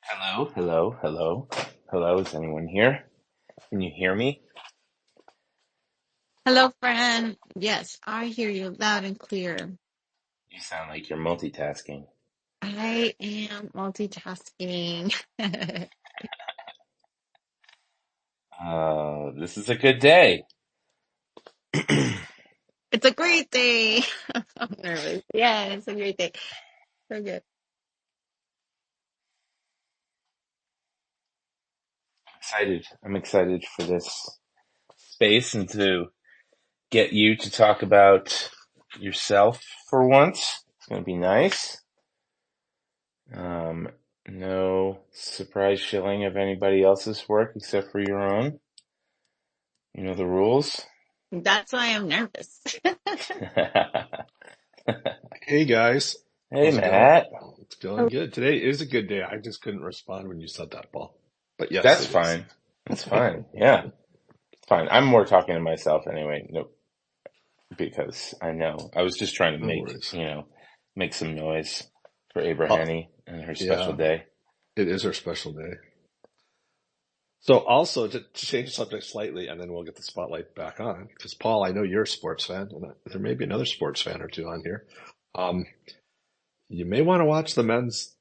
Hello, hello, hello. Hello, is anyone here? Can you hear me? Hello, friend. Yes, I hear you loud and clear. You sound like you're multitasking. I am multitasking. This is a good day. It's a great day. I'm nervous. Yeah, it's a great day. So good. Excited. I'm excited for this space and to get you to talk about yourself for once. It's going to be nice. Um, no surprise shilling of anybody else's work except for your own. You know the rules. That's why I'm nervous. Hey guys, Hey, how's it going? Matt. It's going good. Today is a good day. I just couldn't respond when you said that, Paul. But yes, That's it is. fine. That's fine. Yeah, it's fine. I'm more talking to myself anyway. No, because I know I was just trying to No worries. make some noise for Uh, Abrahanny and her special yeah, day. it is our special day. So also to change the subject slightly, and then we'll get the spotlight back on, because Paul, I know you're a sports fan, and there may be another sports fan or two on here. Um, you may want to watch the men's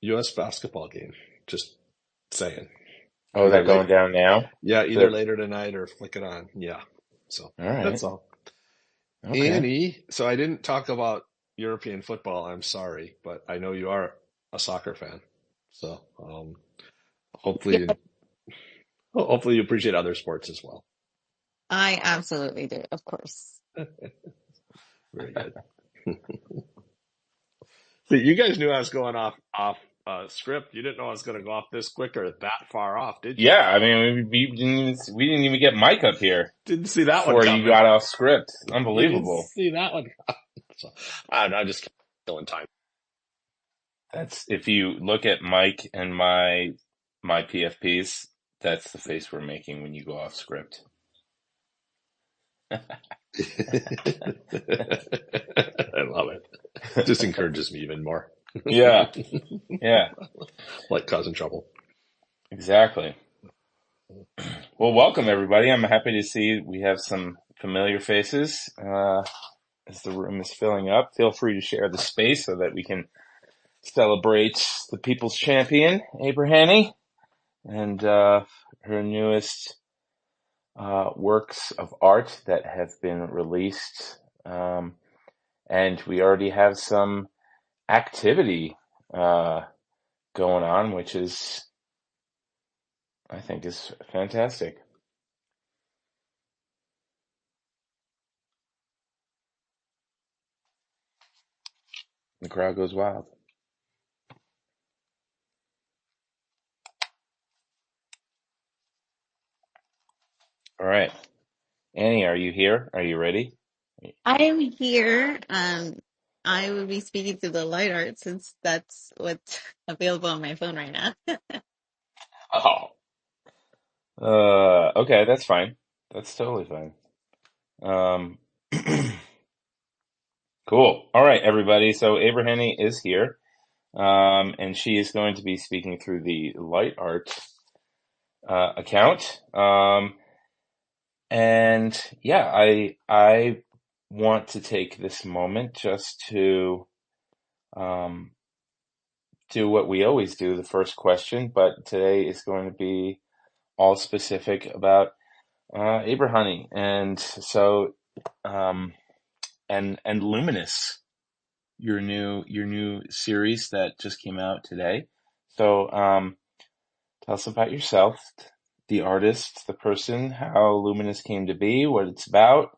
U.S. basketball game. Just saying. Oh, Either that late, going down now? yeah, either The later tonight or flick it on. Yeah. So all right. that's all. Okay. Annie, so I didn't talk about European football. I'm sorry, but I know you are a soccer fan. So Yeah, hopefully, hopefully you appreciate other sports as well. I absolutely do, of course. Very good. See, you guys knew I was going off script. You didn't know I was going to go off this quick or that far off, did you? Yeah, I mean, we didn't even get Mike up here Didn't see that one before you coming. got off script. Didn't Unbelievable. see that one coming. So, I don't know, I just killing time. That's if you look at Mike and my PFPs, that's the face we're making when you go off script. I love it. Just encourages me even more. Yeah, yeah, Like causing trouble. exactly. Well, welcome everybody. I'm happy to see we have some familiar faces as the room is filling up. Feel free to share the space so that we can celebrate the people's champion, Abrahanny, and her newest works of art that have been released. And we already have some activity going on, which is, I think, is fantastic. The crowd goes wild. All right. Annie, are you here? Are you ready? I am here. I will be speaking to the light art since that's what's available on my phone right now. Oh. Okay, that's fine. That's totally fine. Um, cool. All right, everybody. So Abrahanny is here, and she is going to be speaking through the light art account. And yeah, I want to take this moment just to um, do what we always do, the first question, but today is going to be all specific about Abrahanny, and so and Luminous, your new series that just came out today. So tell us about yourself, the artist, the person, how Luminous came to be, what it's about,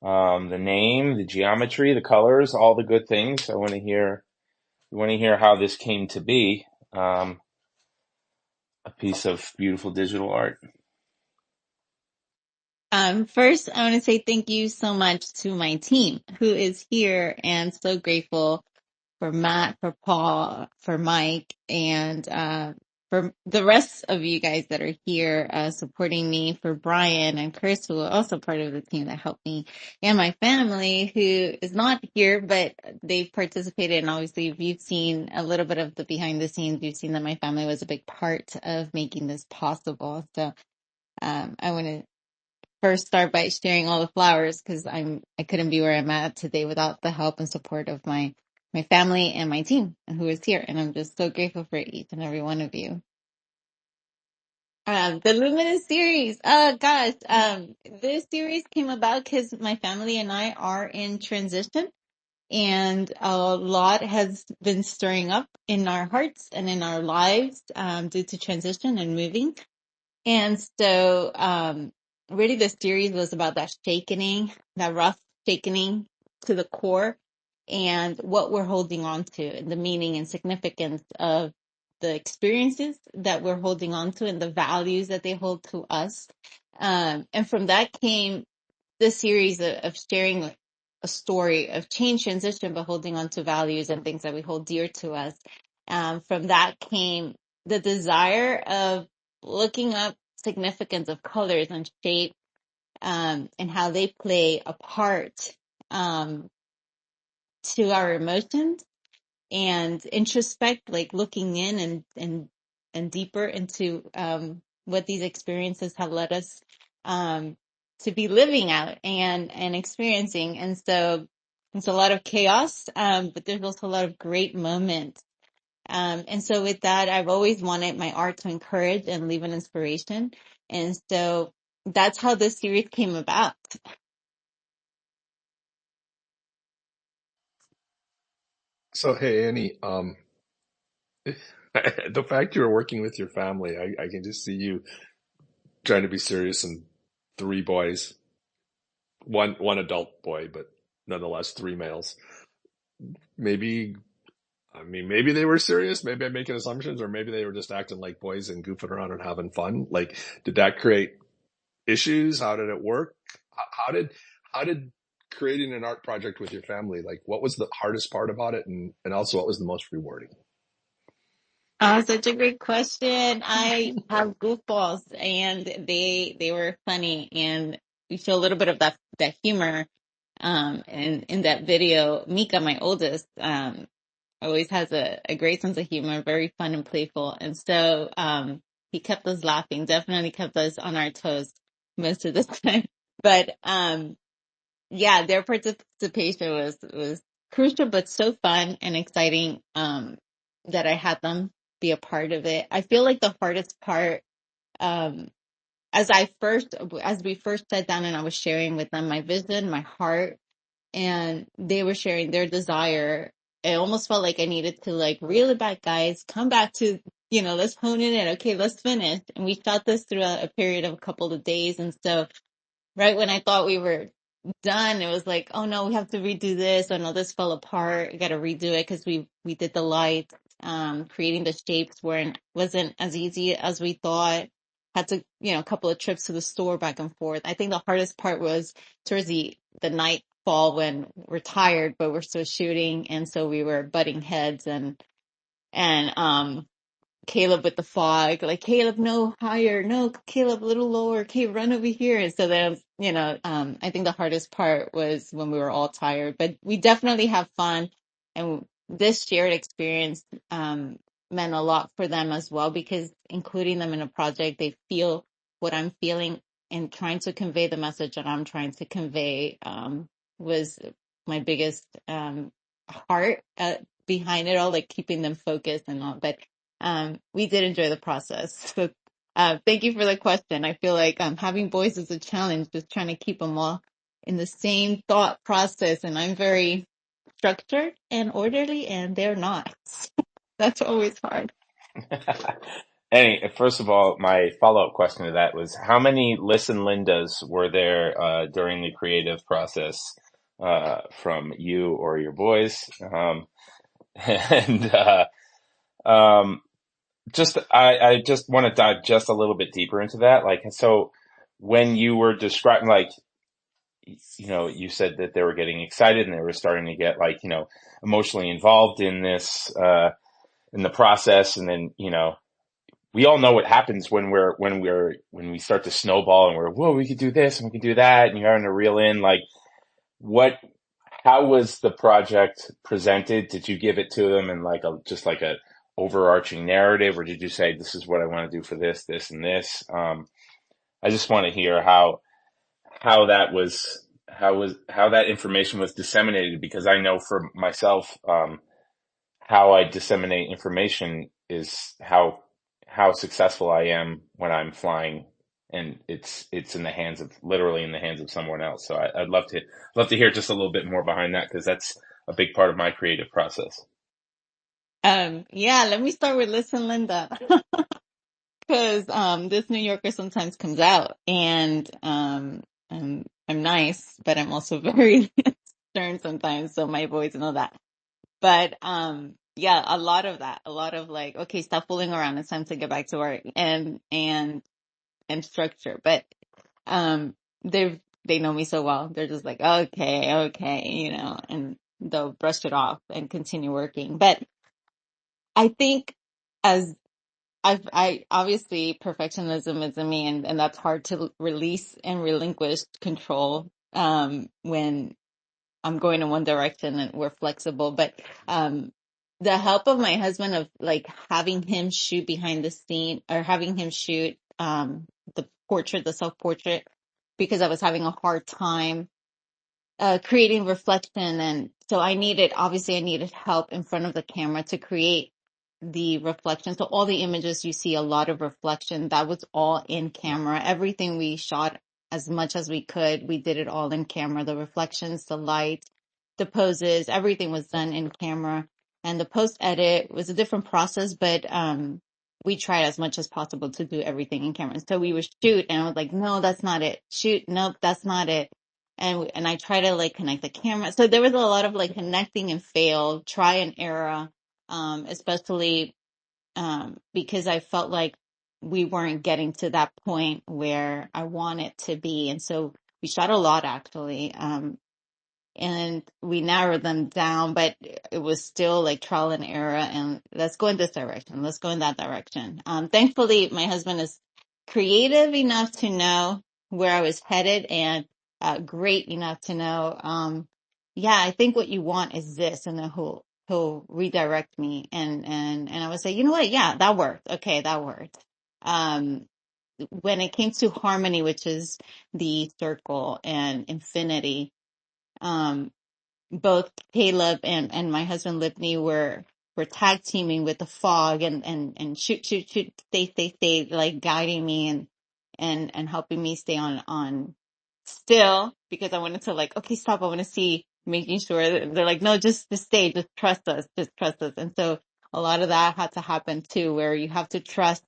the name, the geometry, the colors, all the good things. I want to hear. We want to hear how this came to be. A piece of beautiful digital art. First, I want to say thank you so much to my team who is here and so grateful for Matt, for Paul, for Mike, and for the rest of you guys that are here supporting me, for Brian and Chris, who are also part of the team that helped me, and my family, who is not here, but they've participated. And obviously, if you've seen a little bit of the behind the scenes, you've seen that my family was a big part of making this possible. So I want to first start by sharing all the flowers, because I couldn't be where I'm at today without the help and support of my family and my team who is here. And I'm just so grateful for each and every one of you. The Luminous series. Oh gosh. This series came about because my family and I are in transition, and a lot has been stirring up in our hearts and in our lives due to transition and moving. And so, really the series was about that shakening, that rough shakening to the core, and what we're holding on to, and the meaning and significance of the experiences that we're holding on to, and the values that they hold to us. And from that came the series of sharing a story of change, transition, but holding on to values and things that we hold dear to us. From that came the desire of looking up significance of colors and shape, and how they play a part to our emotions, and introspect, like looking in and deeper into what these experiences have led us to be living out and experiencing. And so it's a lot of chaos, but there's also a lot of great moments. And so with that, I've always wanted my art to encourage and leave an inspiration. And so that's how this series came about. So, hey, Annie, the fact you're working with your family, I can just see you trying to be serious and three boys, one adult boy, but nonetheless three males. Maybe, I mean, maybe they were serious. Maybe I'm making assumptions, or maybe they were just acting like boys and goofing around and having fun. Like, did that create issues? How did it work? How did creating an art project with your family, like, what was the hardest part about it, and also what was the most rewarding? Oh, such a great question. I have goofballs, and they were funny, and we show a little bit of that humor and in that video. Mika, my oldest, always has a great sense of humor, very fun and playful. And so he kept us laughing, definitely kept us on our toes most of the time. But yeah, their participation was crucial, but so fun and exciting that I had them be a part of it. I feel like the hardest part, um, as we first sat down and I was sharing with them my vision, my heart, and they were sharing their desire, it almost felt like I needed to like reel it back, guys, come back to, let's hone it in. Okay, let's finish. And we shot this through a period of a couple of days. And so right when I thought we were done, it was like, oh no, we have to redo this. Oh no, this fell apart. We got to redo it because we did the lights. Creating the shapes wasn't as easy as we thought. Had to, a couple of trips to the store back and forth. I think the hardest part was towards the nightfall when we're tired, but we're still shooting, and so we were butting heads, and Caleb with the fog, like, Caleb, no, higher, no, Caleb, a little lower, okay, run over here. And so then, I think the hardest part was when we were all tired, but we definitely have fun. And this shared experience meant a lot for them as well, because including them in a project, they feel what I'm feeling, and trying to convey the message that I'm trying to convey was my biggest heart behind it all, like keeping them focused and all. But we did enjoy the process. So, thank you for the question. I feel like having boys is a challenge, just trying to keep them all in the same thought process. And I'm very structured and orderly, and they're not. That's always hard. First of all, my follow-up question to that was, how many Listen Lindas were there during the creative process from you or your boys? And um, I just want to dive just a little bit deeper into that. Like, so when you were describing, like, you said that they were getting excited and they were starting to get, like, emotionally involved in this, in the process. And then, we all know what happens when we start to snowball and we're, whoa, we could do this and we could do that. And you're having to reel in, like, what, how was the project presented? Did you give it to them in like just like a overarching narrative, or did you say, this is what I want to do for this, and this? I just want to hear how that was, how that information was disseminated, because I know for myself, how I disseminate information is how successful I am when I'm flying, and it's in the hands of, literally in the hands of someone else. So I'd love to hear just a little bit more behind that, because that's a big part of my creative process. Yeah, let me start with Listen Linda. Because this New Yorker sometimes comes out, and I'm nice, but I'm also very stern sometimes, so my voice and all that. But yeah, a lot of that, a lot of like, okay, stop fooling around. It's time to get back to work and structure. But they know me so well. They're just like, okay, and they'll brush it off and continue working. But I think as I obviously perfectionism is in me, and that's hard to release and relinquish control when I'm going in one direction and we're flexible. But the help of my husband, of like having him shoot behind the scene, or having him shoot the self-portrait, because I was having a hard time creating reflection. And so I needed help in front of the camera to create the reflection. So all the images you see, a lot of reflection, that was all in camera. Everything we shot, as much as we could, we did it all in camera. The reflections, the light, the poses, everything was done in camera. And the post edit was a different process, but we tried as much as possible to do everything in camera. So we would shoot, and I was like, no, that's not it. Shoot, nope, that's not it. And I try to like connect the camera. So there was a lot of like connecting and fail, try and error, especially because I felt like we weren't getting to that point where I wanted to be. And so we shot a lot, actually. And we narrowed them down, but it was still like trial and error. And let's go in this direction. Let's go in that direction. Thankfully, my husband is creative enough to know where I was headed, and great enough to know, yeah, I think what you want is this. And then he'll redirect me, and I would say, you know what? Yeah, that worked. Okay, that worked. When it came to harmony, which is the circle and infinity, um, both Caleb and my husband Lipney were tag teaming with the fog, and shoot, stay, like guiding me and helping me stay on still, because I wanted to like, okay, stop. I want to see, making sure that they're like, no, just stay, just trust us, just trust us. And so a lot of that had to happen too, where you have to trust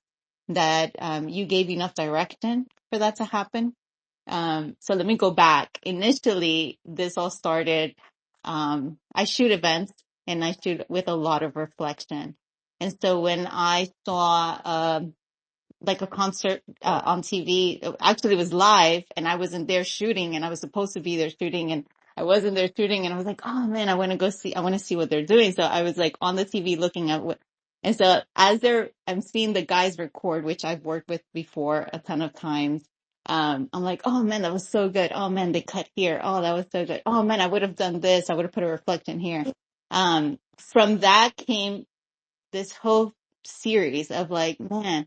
that you gave enough direction for that to happen. So let me go back. Initially, this all started, I shoot events, and I shoot with a lot of reflection. And so when I saw, like a concert on TV. Actually, it was live, and I wasn't there shooting, and I was supposed to be there shooting, and I wasn't there shooting, and I was like, oh man, I want to go see, I want to see what they're doing. So I was like on the TV looking at what, and so I'm seeing the guys record, which I've worked with before a ton of times. I'm like, oh man, that was so good. Oh man, they cut here. Oh, that was so good. Oh man, I would have done this. I would have put a reflection here. From that came this whole series of like, man,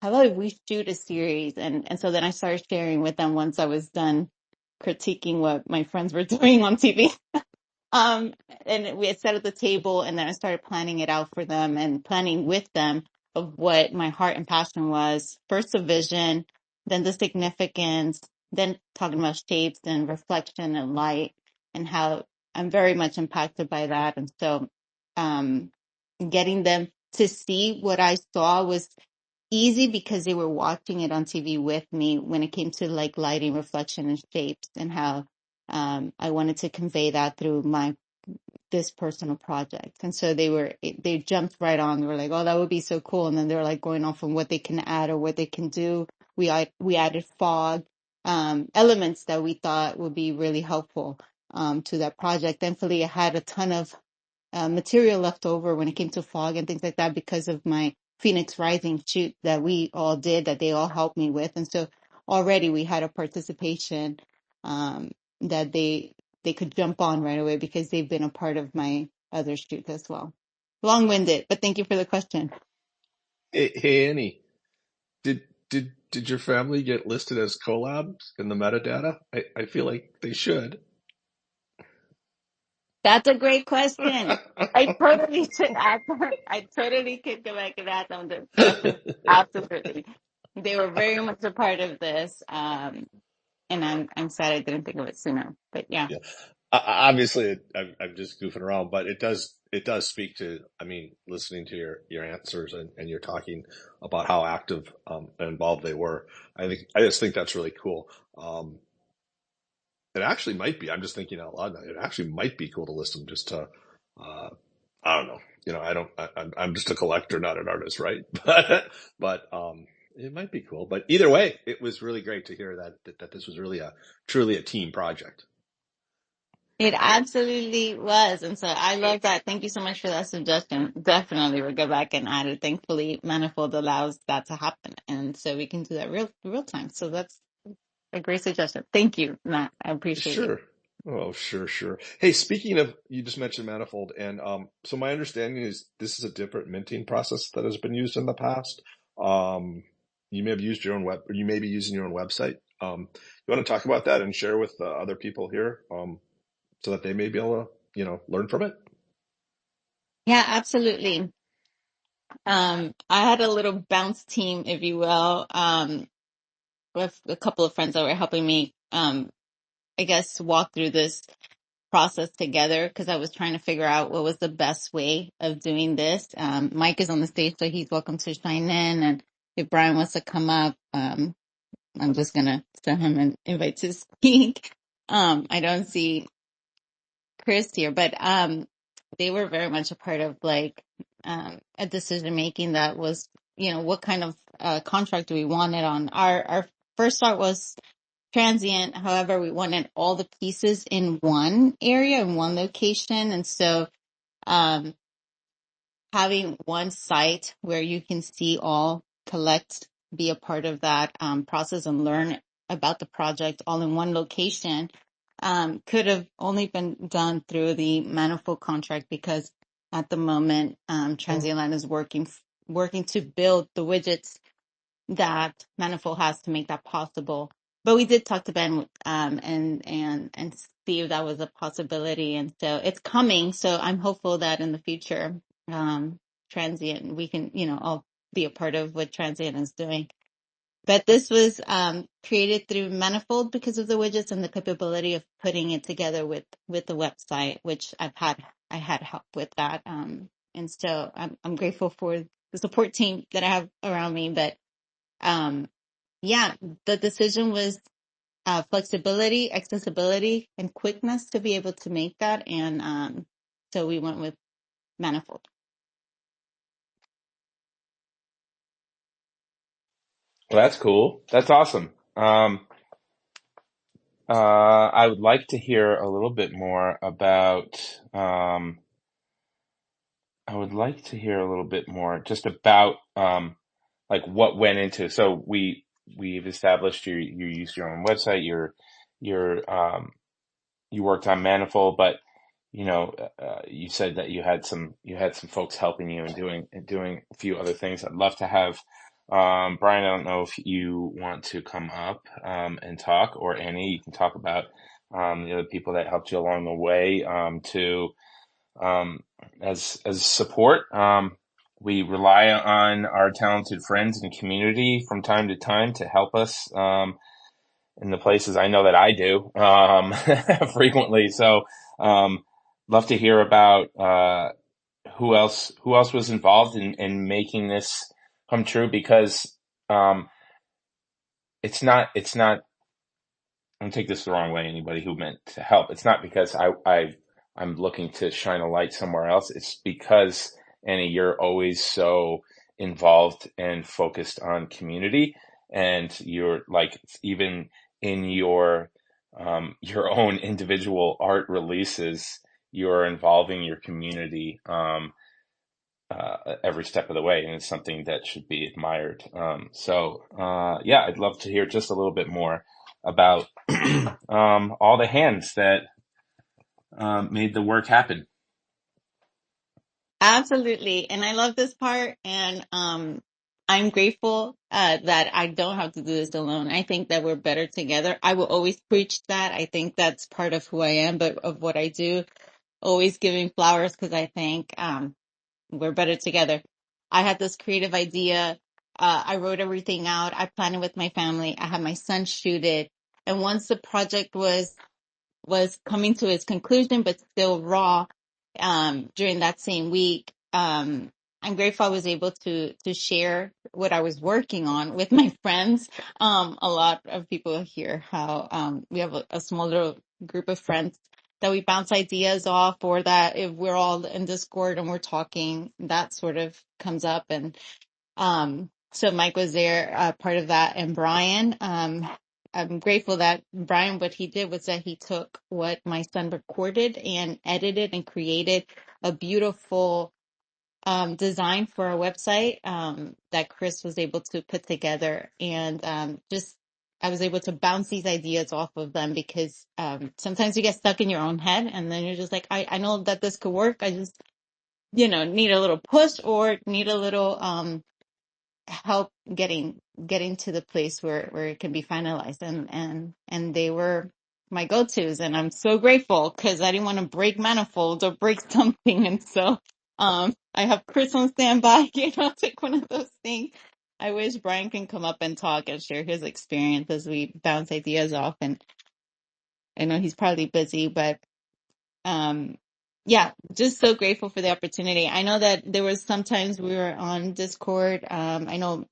how about if we shoot a series? And so then I started sharing with them once I was done critiquing what my friends were doing on TV. Um, and we had sat at the table, and then I started planning it out for them and planning with them of what my heart and passion was. First the vision, then the significance, then talking about shapes and reflection and light, and how I'm very much impacted by that. And so, getting them to see what I saw was easy, because they were watching it on TV with me when it came to like lighting, reflection, and shapes, and how I wanted to convey that through this personal project. And so they jumped right on. They were like, oh, that would be so cool. And then they were like going off on what they can add or what they can do. We added fog, elements that we thought would be really helpful to that project. Thankfully, I had a ton of material left over when it came to fog and things like that, because of my Phoenix Rising shoot that we all did, that they all helped me with. And so already we had a participation that they could jump on right away because they've been a part of my other shoots as well. Long-winded, but thank you for the question. Hey, Annie, did your family get listed as collabs in the metadata? I feel like they should. That's a great question. I totally should ask them. I totally could go back and ask them this question. Absolutely. They were very much a part of this. And I'm sad I didn't think of it sooner. But yeah. Yeah. Obviously, I'm just goofing around, but it does speak to, I mean, listening to your answers and you're talking about how active and involved they were. I just think that's really cool. It actually might be. I'm just thinking out loud now. It actually might be cool to list them just to, uh, I don't know. I'm just a collector, not an artist, right? But it might be cool. But either way, it was really great to hear that this was really truly a team project. It absolutely was. And so I love that. Thank you so much for that suggestion. Definitely we'll go back and add it. Thankfully, Manifold allows that to happen. And so we can do that real time. So that's a great suggestion. Thank you, Matt. I appreciate you. Sure. Oh, sure, sure. Hey, speaking of, you just mentioned Manifold, and so my understanding is this is a different minting process that has been used in the past. Um, you may have used your own or you may be using your own website. You want to talk about that and share with other people here, so that they may be able to, learn from it? Yeah, absolutely. I had a little bounce team, if you will, with a couple of friends that were helping me, I guess, walk through this process together because I was trying to figure out what was the best way of doing this. Mike is on the stage, so he's welcome to chime in. And if Brian wants to come up, I'm just going to send him an invite to speak. I don't see Chris here, but they were very much a part of like a decision making that was, what kind of contract do we want it on? Our first thought was transient. However, we wanted all the pieces in one area, in one location. And so um, having one site where you can see all, collect, be a part of that process and learn about the project all in one location could have only been done through the manifold contract because at the moment Transient Land is working to build the widgets that Manifold has to make that possible. But we did talk to Ben and see if that was a possibility, and so it's coming. So I'm hopeful that in the future, Transient we can all be a part of what Transient is doing. But this was created through Manifold because of the widgets and the capability of putting it together with the website, which I had help with that, and so I'm grateful for the support team that I have around me, but. Yeah, the decision was flexibility, accessibility, and quickness to be able to make that. And so we went with Manifold. Well, that's cool. That's awesome. I would like to hear a little bit more about, I would like to hear a little bit more just about, like what went into, so we've established you use your own website, you worked on Manifold, but you said that you had some folks helping you and doing a few other things. I'd love to have Brian. I don't know if you want to come up and talk, or Annie, you can talk about the other people that helped you along the way to um, as support. We rely on our talented friends and community from time to time to help us. In the places I know that I do frequently. So love to hear about who else was involved in making this come true, because um, it's not. Don't take this the wrong way, anybody who meant to help. It's not because I'm looking to shine a light somewhere else. It's because, Annie, you're always so involved and focused on community, and you're like, even in your own individual art releases, you're involving your community every step of the way, and it's something that should be admired. Yeah, I'd love to hear just a little bit more about all the hands that made the work happen. Absolutely. And I love this part. And I'm grateful that I don't have to do this alone. I think that we're better together. I will always preach that. I think that's part of who I am, but of what I do, always giving flowers because I think we're better together. I had this creative idea. I wrote everything out. I planned it with my family. I had my son shoot it. And once the project was coming to its conclusion, but still raw, during that same week, I'm grateful I was able to share what I was working on with my friends. A lot of people hear how we have a small little group of friends that we bounce ideas off, or that if we're all in Discord and we're talking, that sort of comes up. And so Mike was there, part of that, and Brian. I'm grateful that Brian, what he did was that he took what my son recorded and edited and created a beautiful design for our website that Chris was able to put together. And just I was able to bounce these ideas off of them because sometimes you get stuck in your own head and then you're just like, I know that this could work. I just, need a little push or need a little help getting to the place where it can be finalized, and they were my go-tos, and I'm so grateful because I didn't want to break manifolds or break something. And so I have Chris on standby, take one of those things. I wish Brian can come up and talk and share his experience as we bounce ideas off, and I know he's probably busy, but um yeah, just so grateful for the opportunity. I know that there was sometimes we were on Discord. I know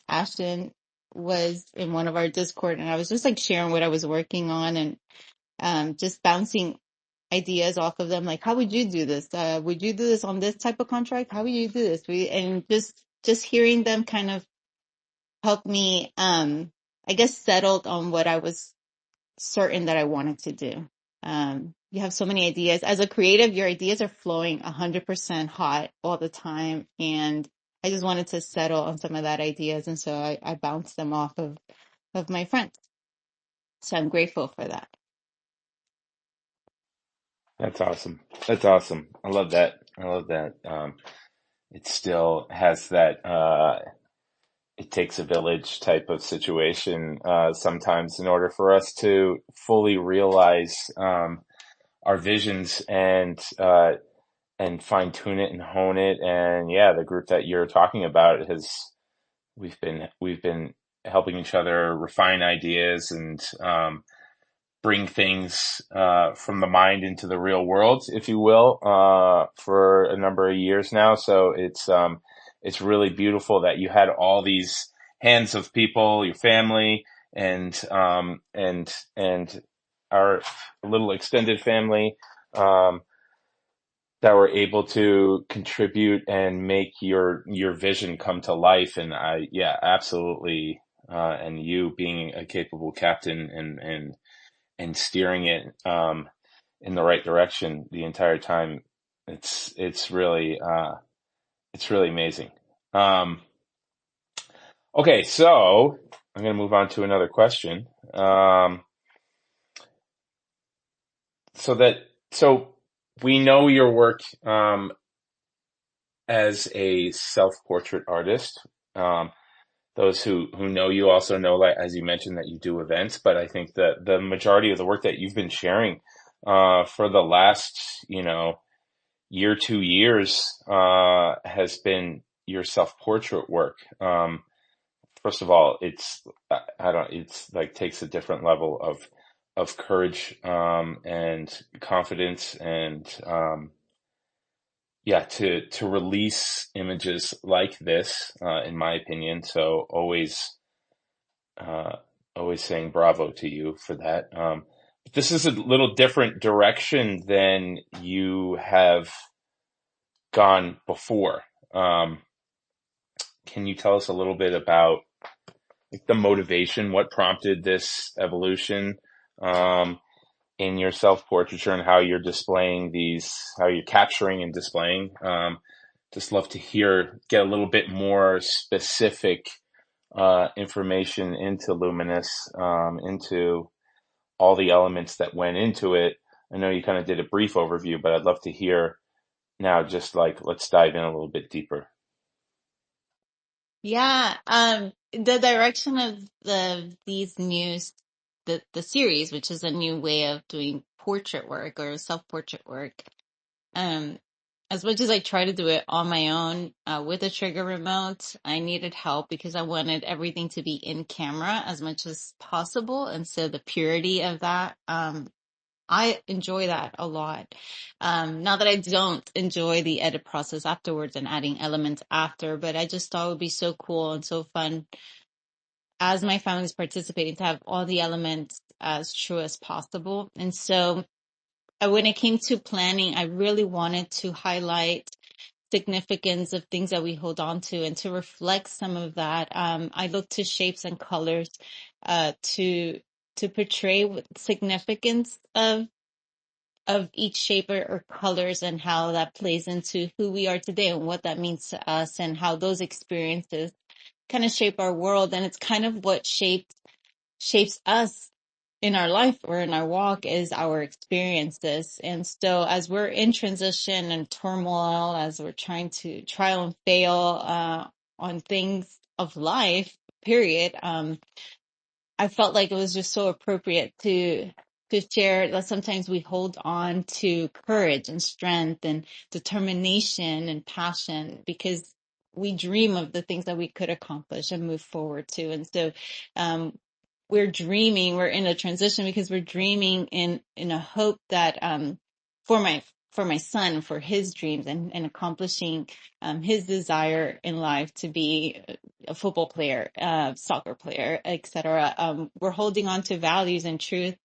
Ashton was in one of our Discord, and I was just like sharing what I was working on, and just bouncing ideas off of them, like, how would you do this? Would you do this on this type of contract? How would you do this? And just hearing them kind of help me I guess settled on what I was certain that I wanted to do. You have so many ideas. As a creative, your ideas are flowing 100% hot all the time. And I just wanted to settle on some of that ideas. And so I bounced them off of my friends. So I'm grateful for that. That's awesome. That's awesome. I love that. I love that. It still has that, it takes a village type of situation, sometimes in order for us to fully realize, our visions and fine tune it and hone it. And yeah, the group that you're talking about we've been helping each other refine ideas and, bring things from the mind into the real world, if you will, for a number of years now. So it's really beautiful that you had all these hands of people, your family, and our little extended family, that were able to contribute and make your vision come to life. And yeah, absolutely. And you being a capable captain and steering it in the right direction the entire time. It's really amazing. Okay, so I'm going to move on to another question. So we know your work as a self-portrait artist. Those who know you also know, like, as you mentioned, that you do events, but I think that the majority of the work that you've been sharing for the last, year, 2 years, has been your self-portrait work. First of all, it's like takes a different level of courage, and confidence, and, yeah, to release images like this, in my opinion. So uh, always saying bravo to you for that. But this is a little different direction than you have gone before. Um, can you tell us a little bit about, like, the motivation, what prompted this evolution, in your self-portraiture, and how you're capturing and displaying, just love to get a little bit more specific information into Luminous, into all the elements that went into it. I know you kind of did a brief overview, but I'd love to hear now, just like, let's dive in a little bit deeper. Yeah, the direction of the series, which is a new way of doing portrait work or self-portrait work. Um, as much as I try to do it on my own, with a trigger remote, I needed help because I wanted everything to be in camera as much as possible. And so the purity of that, I enjoy that a lot. Not that I don't enjoy the edit process afterwards and adding elements after, but I just thought it would be so cool and so fun as my family's participating to have all the elements as true as possible. And so when it came to planning, I really wanted to highlight significance of things that we hold on to and to reflect some of that. I look to shapes and colors to portray significance of each shape or colors and how that plays into who we are today and what that means to us and how those experiences kind of shape our world. And it's kind of what shapes us in our life or in our walk is our experiences. And so as we're in transition and turmoil, as we're trying to trial and fail on things of life, period, I felt like it was just so appropriate to share that sometimes we hold on to courage and strength and determination and passion because we dream of the things that we could accomplish and move forward to. And so we're in a transition because we're dreaming in a hope that for my son, for his dreams and accomplishing his desire in life to be a football player, soccer player, etc. We're holding on to values and truth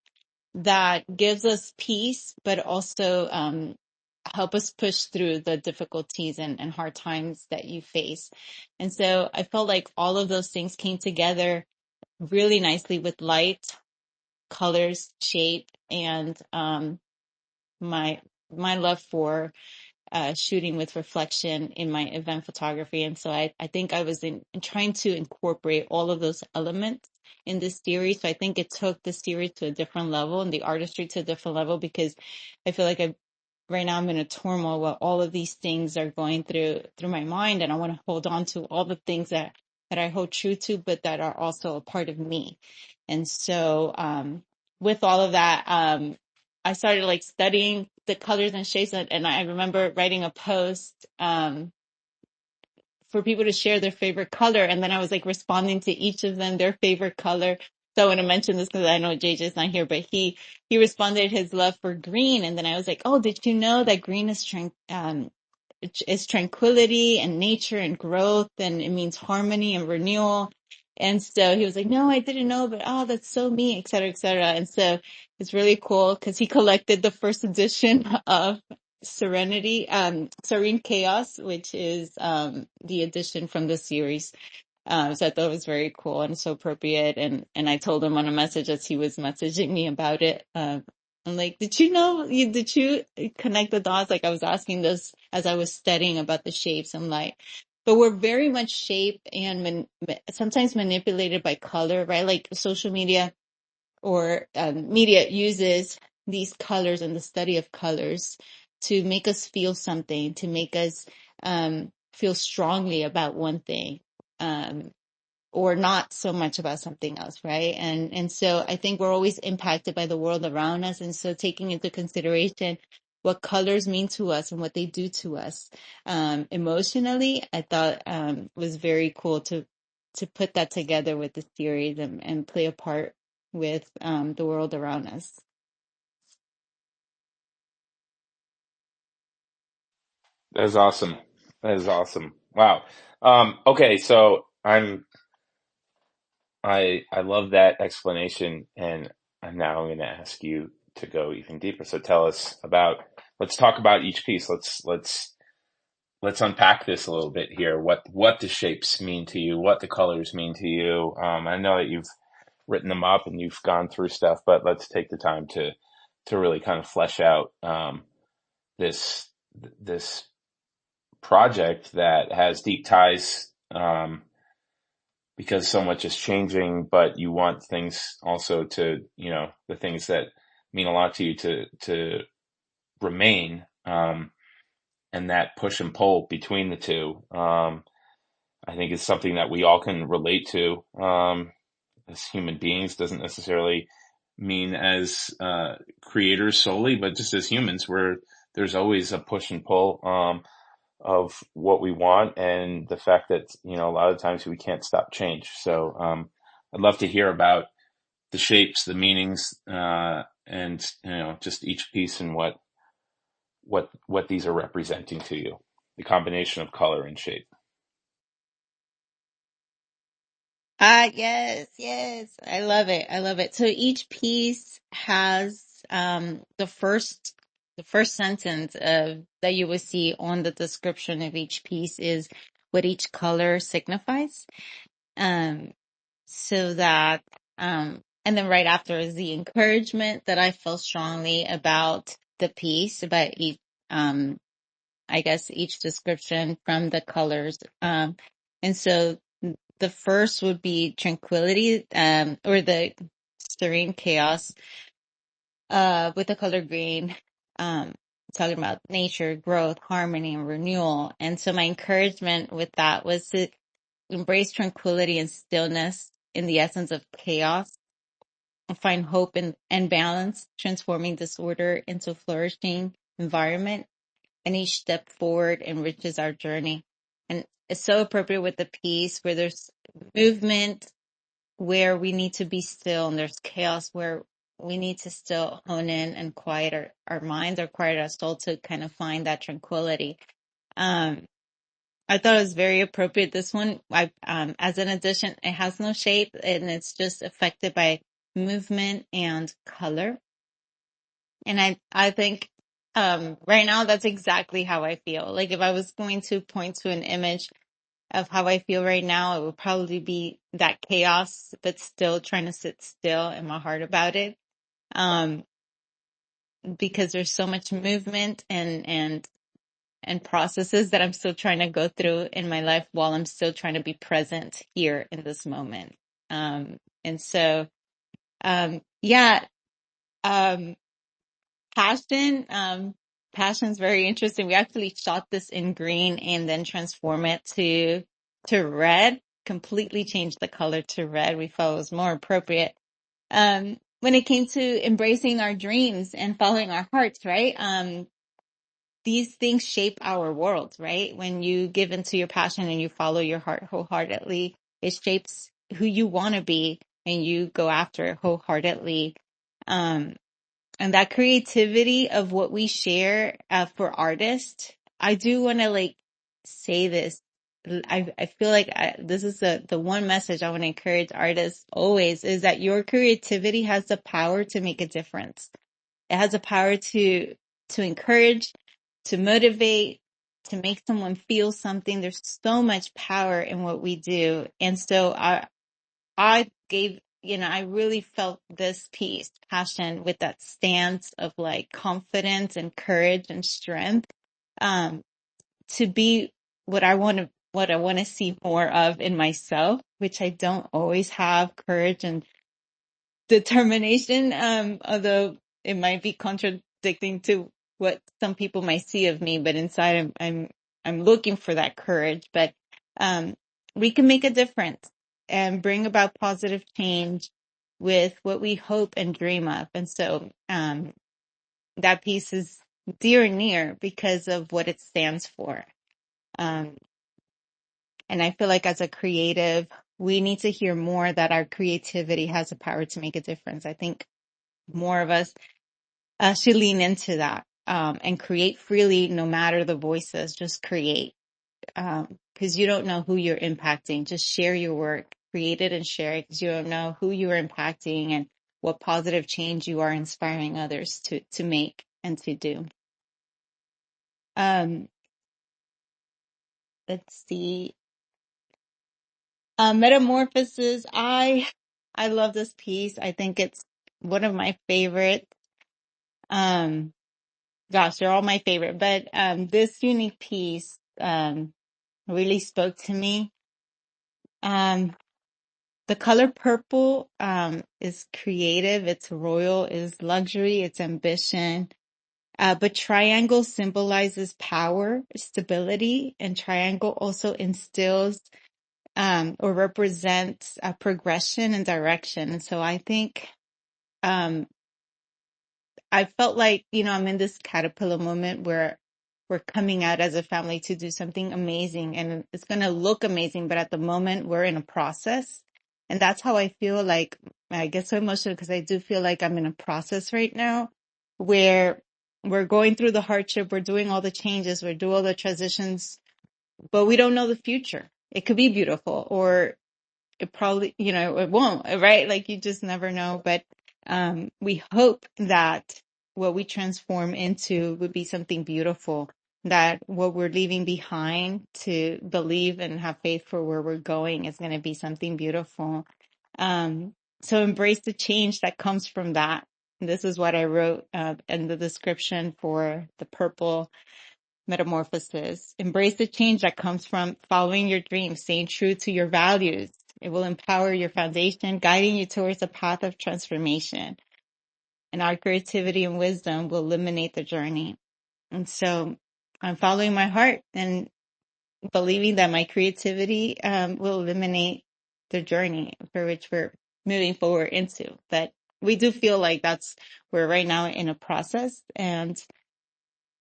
that gives us peace, but also help us push through the difficulties and hard times that you face. And so I felt like all of those things came together really nicely with light, colors, shape, and my my love for shooting with reflection in my event photography. And so I think I was in trying to incorporate all of those elements in this series. So I think it took the series to a different level and the artistry to a different level because I feel like right now I'm in a turmoil where all of these things are going through my mind, and I want to hold on to all the things that I hold true to, but that are also a part of me. And so with all of that, I started like studying the colors and shapes, and I remember writing a post for people to share their favorite color, and then I was like responding to each of them their favorite color. So I want to mention this because I know JJ's not here, but he responded his love for green, and then I was like, oh, did you know that green is tranquility and nature and growth, and it means harmony and renewal. And so he was like, no, I didn't know, but oh, that's so me, et cetera, et cetera. And so it's really cool because he collected the first edition of Serene Chaos, which is the edition from the series. So I thought it was very cool and so appropriate. And I told him on a message as he was messaging me about it. I'm like, did you connect the dots? Like I was asking this as I was studying about the shapes. I'm like, but we're very much shaped and sometimes manipulated by color, right? Like social media or media uses these colors and the study of colors to make us feel something, to make us feel strongly about one thing. Or not so much about something else, right? And so I think we're always impacted by the world around us. And so taking into consideration what colors mean to us and what they do to us emotionally, I thought was very cool to put that together with the series and play a part with the world around us. That is awesome. That is awesome. Wow. Okay, so I love that explanation, and now I'm going to ask you to go even deeper. So tell us let's talk about each piece. Let's unpack this a little bit here. What the shapes mean to you, what the colors mean to you. I know that you've written them up and you've gone through stuff, but let's take the time to really kind of flesh out this this project that has deep ties, because so much is changing, but you want things also to, the things that mean a lot to you to remain, and that push and pull between the two, I think is something that we all can relate to, as human beings. Doesn't necessarily mean as creators solely, but just as humans, where there's always a push and pull, of what we want, and the fact that, a lot of times we can't stop change. So, I'd love to hear about the shapes, the meanings, and, just each piece and what these are representing to you, the combination of color and shape. Yes, yes. I love it. I love it. So each piece has the first sentence of that you will see on the description of each piece is what each color signifies. Um so that and then right after is the encouragement that I feel strongly about the piece, about each I guess each description from the colors. And so the first would be tranquility, or the serene chaos, with the color green, um, talking about nature, growth, harmony, and renewal. And so my encouragement with that was to embrace tranquility and stillness in the essence of chaos, and find hope and balance, transforming disorder into flourishing environment, and each step forward enriches our journey. And it's so appropriate with the piece where there's movement, where we need to be still, and there's chaos where we need to still hone in and quiet our minds, or quiet our soul to kind of find that tranquility. Um, I thought it was very appropriate. This one, as an addition, it has no shape, and it's just affected by movement and color. And I think, right now that's exactly how I feel. Like if I was going to point to an image of how I feel right now, it would probably be that chaos, but still trying to sit still in my heart about it. Um, because there's so much movement and processes that I'm still trying to go through in my life while I'm still trying to be present here in this moment. And so, yeah, um, passion, passion's very interesting. We actually shot this in green and then transform it to red, completely change the color to red. We felt it was more appropriate. When it came to embracing our dreams and following our hearts, right? These things shape our world, right? When you give into your passion and you follow your heart wholeheartedly, it shapes who you want to be, and you go after it wholeheartedly. And that creativity of what we share, for artists, I do want to say this. I feel like this is the one message I want to encourage artists always, is that your creativity has the power to make a difference. It has the power to encourage, to motivate, to make someone feel something. There's so much power in what we do. And so I gave, I really felt this piece, passion, with that stance of confidence and courage and strength, um, to be what I want to see more of in myself, which I don't always have courage and determination, although it might be contradicting to what some people might see of me, but inside I'm looking for that courage. But um we can make a difference and bring about positive change with what we hope and dream of. And so that piece is dear and near because of what it stands for. Um and I feel like as a creative, we need to hear more that our creativity has the power to make a difference. I think more of us should lean into that, and create freely, no matter the voices. Just create, because you don't know who you're impacting. Just share your work, create it and share it, because you don't know who you are impacting and what positive change you are inspiring others to make and to do. Um, let's see. Metamorphosis. I love this piece. I think it's one of my favorite. Um, Gosh, they're all my favorite, but this unique piece really spoke to me. The color purple is creative, it's royal, it's luxury, it's ambition. But triangle symbolizes power, stability, and triangle also instills or represents progression and direction. And so I think I felt like, I'm in this caterpillar moment where we're coming out as a family to do something amazing and it's going to look amazing. But at the moment, we're in a process. And that's how I feel like I get so emotional because I do feel like I'm in a process right now where we're going through the hardship. We're doing all the changes. We're doing all the transitions, but we don't know the future. It could be beautiful or it probably, it won't, right? Like you just never know. But we hope that what we transform into would be something beautiful, that what we're leaving behind to believe and have faith for where we're going is going to be something beautiful. So embrace the change that comes from that. This is what I wrote in the description for the purple metamorphosis. Embrace the change that comes from following your dreams, staying true to your values. It will empower your foundation, guiding you towards a path of transformation. And our creativity and wisdom will illuminate the journey. And so I'm following my heart and believing that my creativity will illuminate the journey for which we're moving forward into. But we do feel like we're right now in a process, and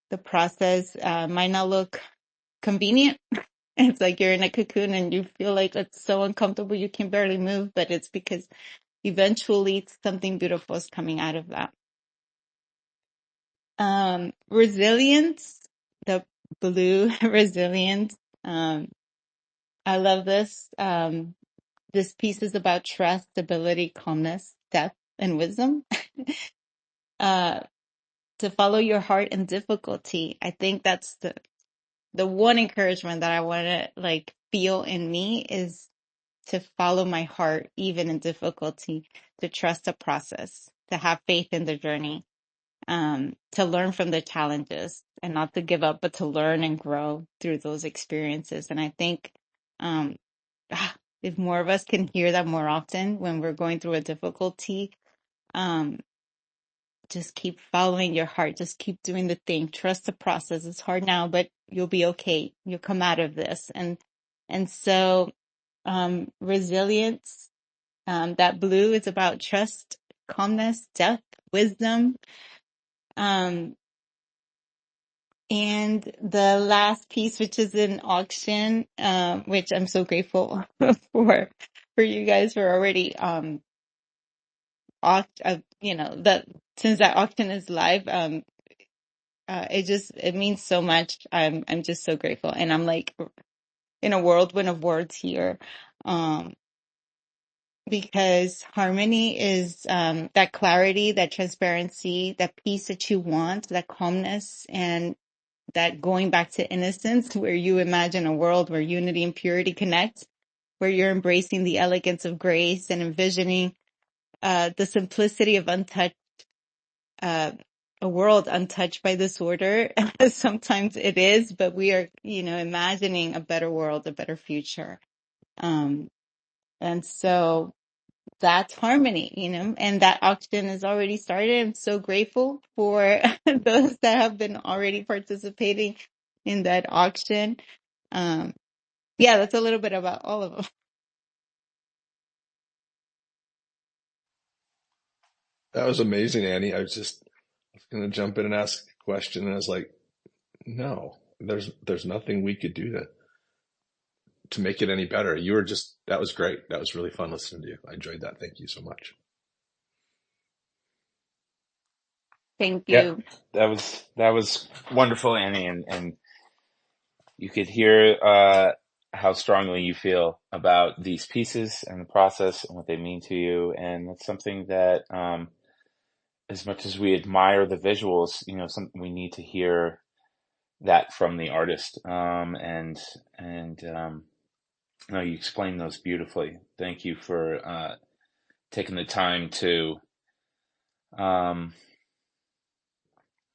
the process might not look convenient. It's like you're in a cocoon and you feel like it's so uncomfortable you can barely move, but it's because eventually something beautiful is coming out of that. Resilience, the blue resilience. I love this. This piece is about trust, stability, calmness, depth, and wisdom. To follow your heart in difficulty. I think that's the one encouragement that I want to feel in me is to follow my heart, even in difficulty, to trust the process, to have faith in the journey, to learn from the challenges and not to give up, but to learn and grow through those experiences. And I think, um, if more of us can hear that more often when we're going through a difficulty, um, just keep following your heart. Just keep doing the thing. Trust the process. It's hard now, but you'll be okay. You'll come out of this. And so, resilience, that blue is about trust, calmness, depth, wisdom. And the last piece, which is an auction, which I'm so grateful for you guys for already, that since that auction is live, it means so much. I'm just so grateful. And I'm like in a whirlwind of words here. Because harmony is that clarity, that transparency, that peace that you want, that calmness, and that going back to innocence, where you imagine a world where unity and purity connect, where you're embracing the elegance of grace and envisioning the simplicity of a world untouched by disorder. Sometimes it is, but we are, imagining a better world, a better future. And so that's harmony, and that auction is already started. I'm so grateful for those that have been already participating in that auction. Yeah, that's a little bit about all of them. That was amazing, Annie. I was going to jump in and ask a question, and I was like, no, there's nothing we could do to make it any better. That was great. That was really fun listening to you. I enjoyed that. Thank you so much. Thank Yep, you. that was wonderful, Annie, and you could hear how strongly you feel about these pieces and the process and what they mean to you. And it's something that, as much as we admire the visuals, something we need to hear that from the artist. And no, you explained those beautifully. Thank you for taking the time to, um,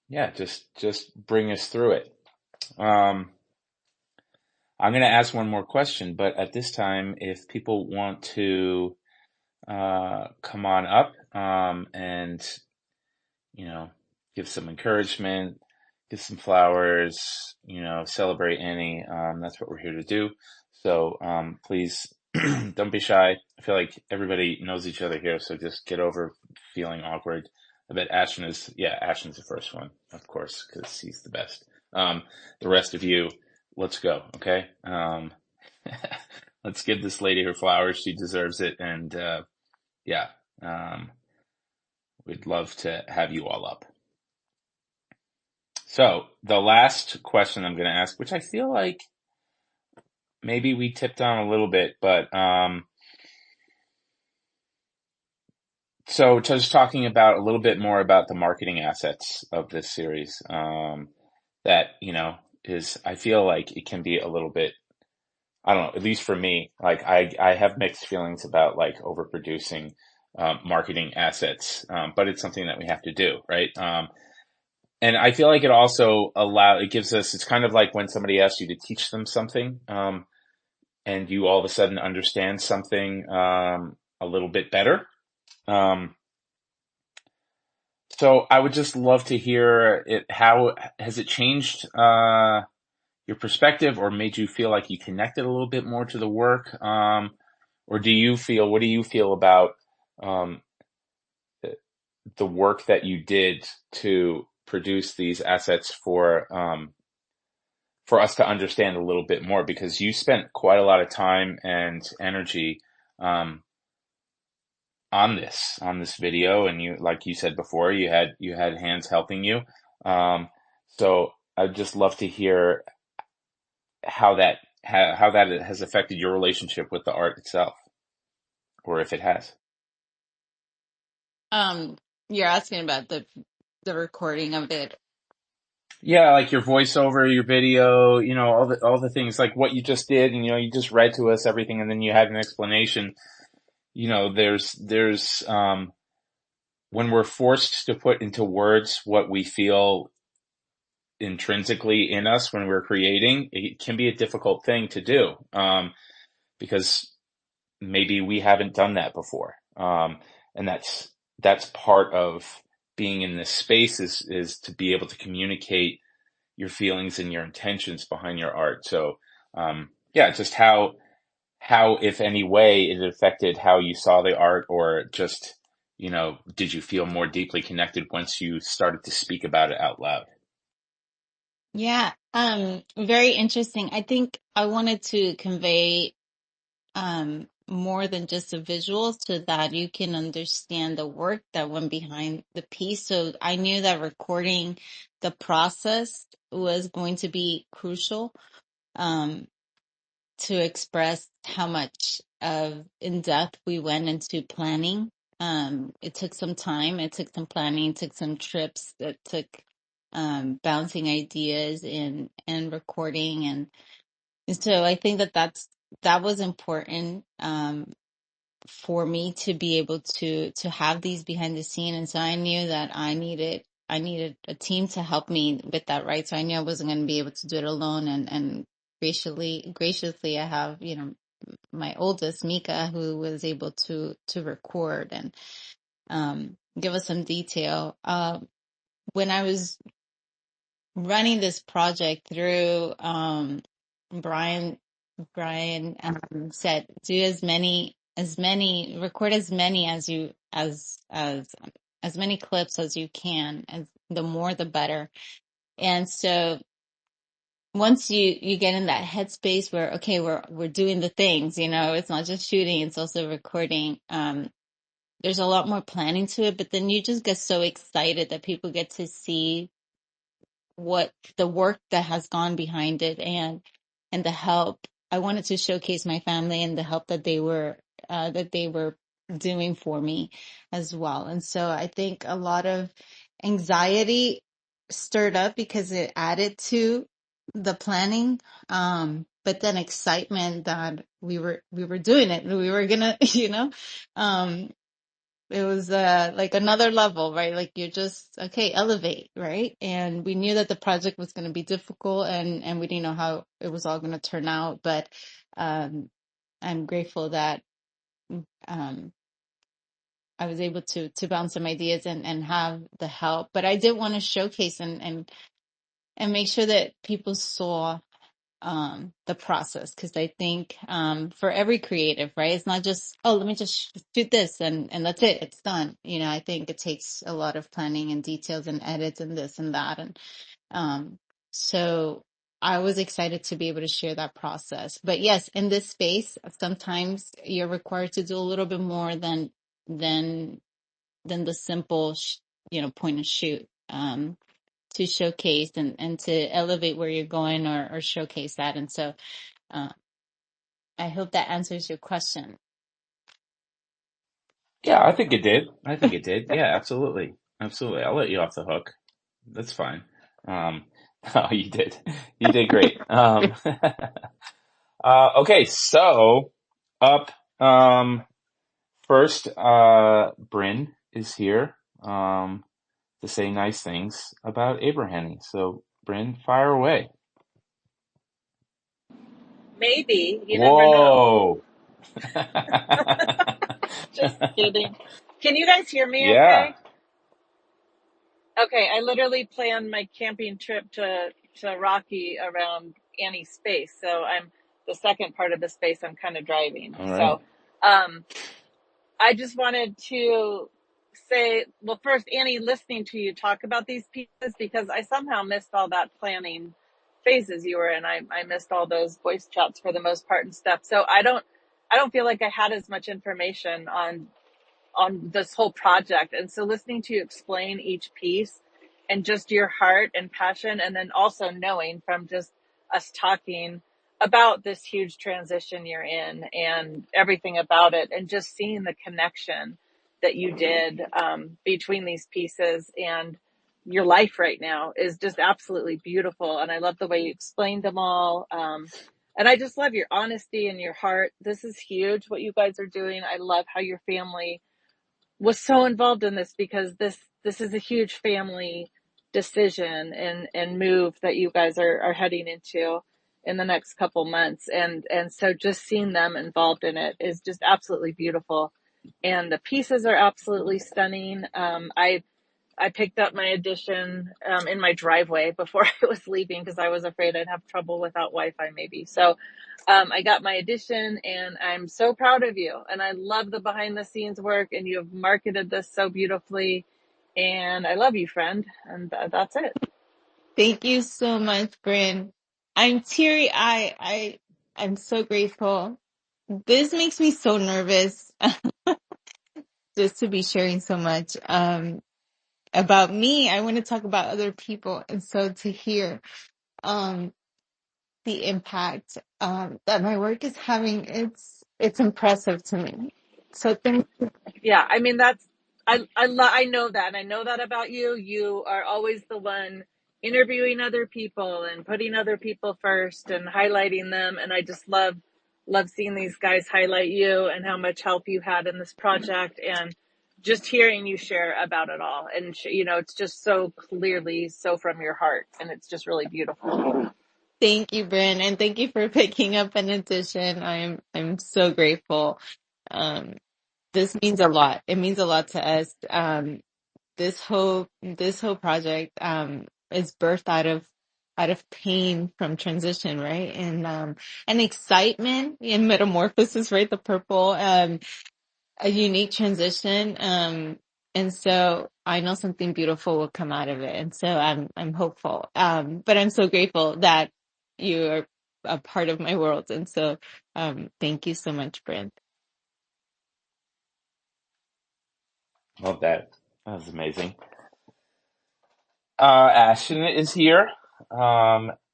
yeah, just bring us through it. Um, I'm going to ask one more question, but at this time, if people want to come on up and give some encouragement, give some flowers, celebrate Annie. That's what we're here to do. So please don't be shy. I feel like everybody knows each other here, so just get over feeling awkward. I bet Ashton's the first one, of course, because he's the best. The rest of you, let's go, okay? Let's give this lady her flowers. She deserves it. And yeah, we'd love to have you all up. So the last question I'm going to ask, which I feel like maybe we tipped on a little bit, but so just talking about a little bit more about the marketing assets of this series, that is, I feel like it can be a little bit, I don't know, at least for me, like I have mixed feelings about like overproducing marketing assets, but it's something that we have to do, right? And I feel like it gives us, it's kind of like when somebody asks you to teach them something, and you all of a sudden understand something, a little bit better. So I would just love to hear how has it changed, your perspective or made you feel like you connected a little bit more to the work? Or what do you feel about, um, the work that you did to produce these assets for us to understand a little bit more, because you spent quite a lot of time and energy on this video, and you, like you said before, you had hands helping you. So I'd just love to hear how that has affected your relationship with the art itself, or if it has. You're asking about the recording of it. Yeah, like your voiceover, your video, all the things, like what you just did, and you just read to us everything, and then you had an explanation. There's when we're forced to put into words what we feel intrinsically in us when we're creating, it can be a difficult thing to do, because maybe we haven't done that before. And that's part of being in this space, is to be able to communicate your feelings and your intentions behind your art. So, yeah, just how, if any way, it affected how you saw the art, or just, did you feel more deeply connected once you started to speak about it out loud? Yeah, very interesting. I think I wanted to convey more than just the visuals, so that you can understand the work that went behind the piece. So I knew that recording the process was going to be crucial, um, to express how much of in depth we went into planning. It took some time, it took some planning, it took some trips, it took bouncing ideas and recording, and so I think that was important, for me to be able to have these behind the scene. And so I knew that I needed a team to help me with that, right? So I knew I wasn't going to be able to do it alone, and graciously I have, my oldest, Mika, who was able to record and give us some detail. When I was running this project through, Brian Brian said, do record as many as many clips as you can, and the more the better. And so once you get in that headspace where, okay, we're doing the things, it's not just shooting, it's also recording. There's a lot more planning to it, but then you just get so excited that people get to see what the work that has gone behind it, and the help. I wanted to showcase my family and the help that they were doing for me as well. And so I think a lot of anxiety stirred up because it added to the planning. But then excitement that we were doing it. We were gonna, um, it was like another level, right? Like you're just okay, elevate, right? And we knew that the project was going to be difficult, and we didn't know how it was all going to turn out, but um, I'm grateful that um, I was able to bounce some ideas and have the help. But I did want to showcase and make sure that people saw the process, because I think for every creative, right, it's not just, oh, let me just shoot this and that's it, it's done. You know, I think it takes a lot of planning and details and edits and this and that, and so I was excited to be able to share that process. But yes, in this space sometimes you're required to do a little bit more than the simple point and shoot, to showcase and to elevate where you're going, or showcase that. And so uh, I hope that answers your question. Yeah, I think it did. I think it did. Yeah, absolutely. Absolutely. I'll let you off the hook. That's fine. Um, oh, you did. You did great. Okay, so up, first, Bryn is here, to say nice things about Abrahanny. So, Bryn, fire away. Maybe. You never know. Whoa. Just kidding. Can you guys hear me Yeah. okay? Okay, I literally planned my camping trip to Rocky around Annie's space. So I'm the second part of the space I'm kind of driving. All right. So I just wanted to say, well, first, Annie, listening to you talk about these pieces, because I somehow missed all that planning phases you were in. I missed all those voice chats for the most part and stuff. So I don't feel like I had as much information on this whole project. And so listening to you explain each piece and just your heart and passion, and then also knowing from just us talking about this huge transition you're in and everything about it, and just seeing the connection that you did between these pieces and your life right now is just absolutely beautiful. And I love the way you explained them all. And I just love your honesty and your heart. This is huge what you guys are doing. I love how your family was so involved in this, because this is a huge family decision and move that you guys are heading into in the next couple months, and so just seeing them involved in it is just absolutely beautiful, and the pieces are absolutely stunning. I picked up my edition in my driveway before I was leaving, because I was afraid I'd have trouble without Wi-Fi maybe. So I got my edition, and I'm so proud of you. And I love the behind the scenes work, and you have marketed this so beautifully. And I love you, friend. And that's it. Thank you so much, Bryn. I'm teary. I'm so grateful. This makes me so nervous just to be sharing so much about me. I want to talk about other people, and so to hear um the impact that my work is having, it's impressive to me. So thank Yeah, I mean I know that, and I know that about you. You are always the one interviewing other people and putting other people first and highlighting them, and I just love seeing these guys highlight you and how much help you had in this project, and just hearing you share about it all. And it's just so clearly so from your heart, and it's just really beautiful. Thank you, Bryn, and thank you for picking up an edition. I'm so grateful. Um, this means a lot. It means a lot to us. This whole project is birthed out of pain from transition, right? And excitement and metamorphosis, right? The purple, a unique transition. And so I know something beautiful will come out of it. And so I'm hopeful. But I'm so grateful that you are a part of my world. And so thank you so much, Brent. Love that. That was amazing. Ashton is here,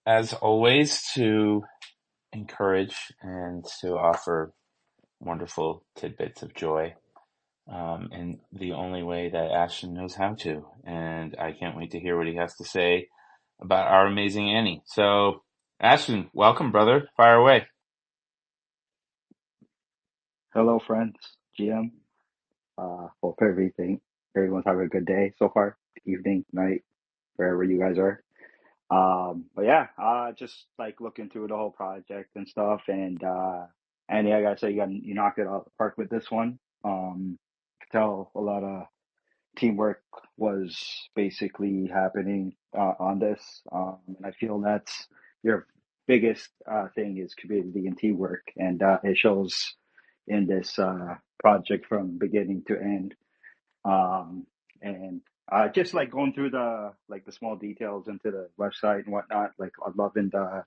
as always, to encourage and to offer wonderful tidbits of joy, in the only way that Ashton knows how to. And I can't wait to hear what he has to say about our amazing Annie. So, Ashton, welcome, brother. Fire away. Hello, friends. GM. Hope everyone's having a good day so far, evening, night, wherever you guys are. But yeah, just like looking through the whole project and stuff, and yeah, I gotta say you knocked it out of the park with this one. Could tell a lot of teamwork was basically happening on this, and I feel that's your biggest thing is community and teamwork, and it shows in this project from beginning to end. Um, and just like going through the small details into the website and whatnot, like I'm loving the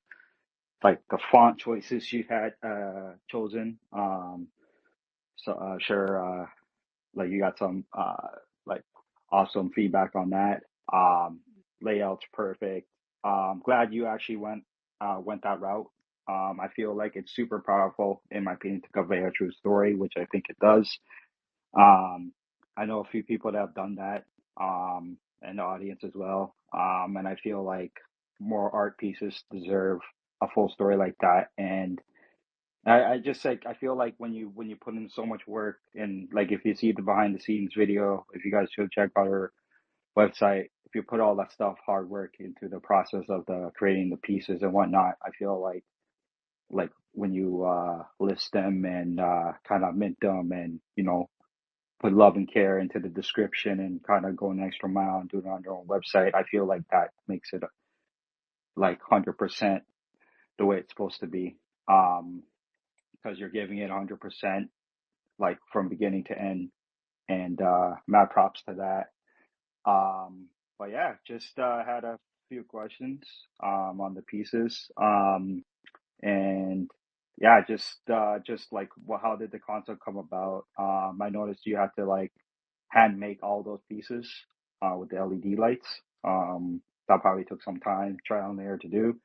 font choices you had chosen. So sure, like you got some like awesome feedback on that. Um, Layout's perfect. Glad you actually went that route. I feel like it's super powerful in my opinion to convey a true story, which I think it does. Um, I know a few people that have done that, and the audience as well. And I feel like more art pieces deserve a full story like that. And I just like I feel like when you put in so much work and like if you see the behind the scenes video, if you guys should check out our website, if you put all that stuff, hard work into the process of the creating the pieces and whatnot, I feel like when you list them and kind of mint them and put love and care into the description and kind of go an extra mile and do it on your own website, I feel like that makes it like 100% the way it's supposed to be. Um, because you're giving it 100% like from beginning to end, and mad props to that. But yeah, just had a few questions on the pieces. And yeah, just like how did the concept come about? I noticed you had to like hand make all those pieces with the LED lights. That probably took some time, trial and error to do.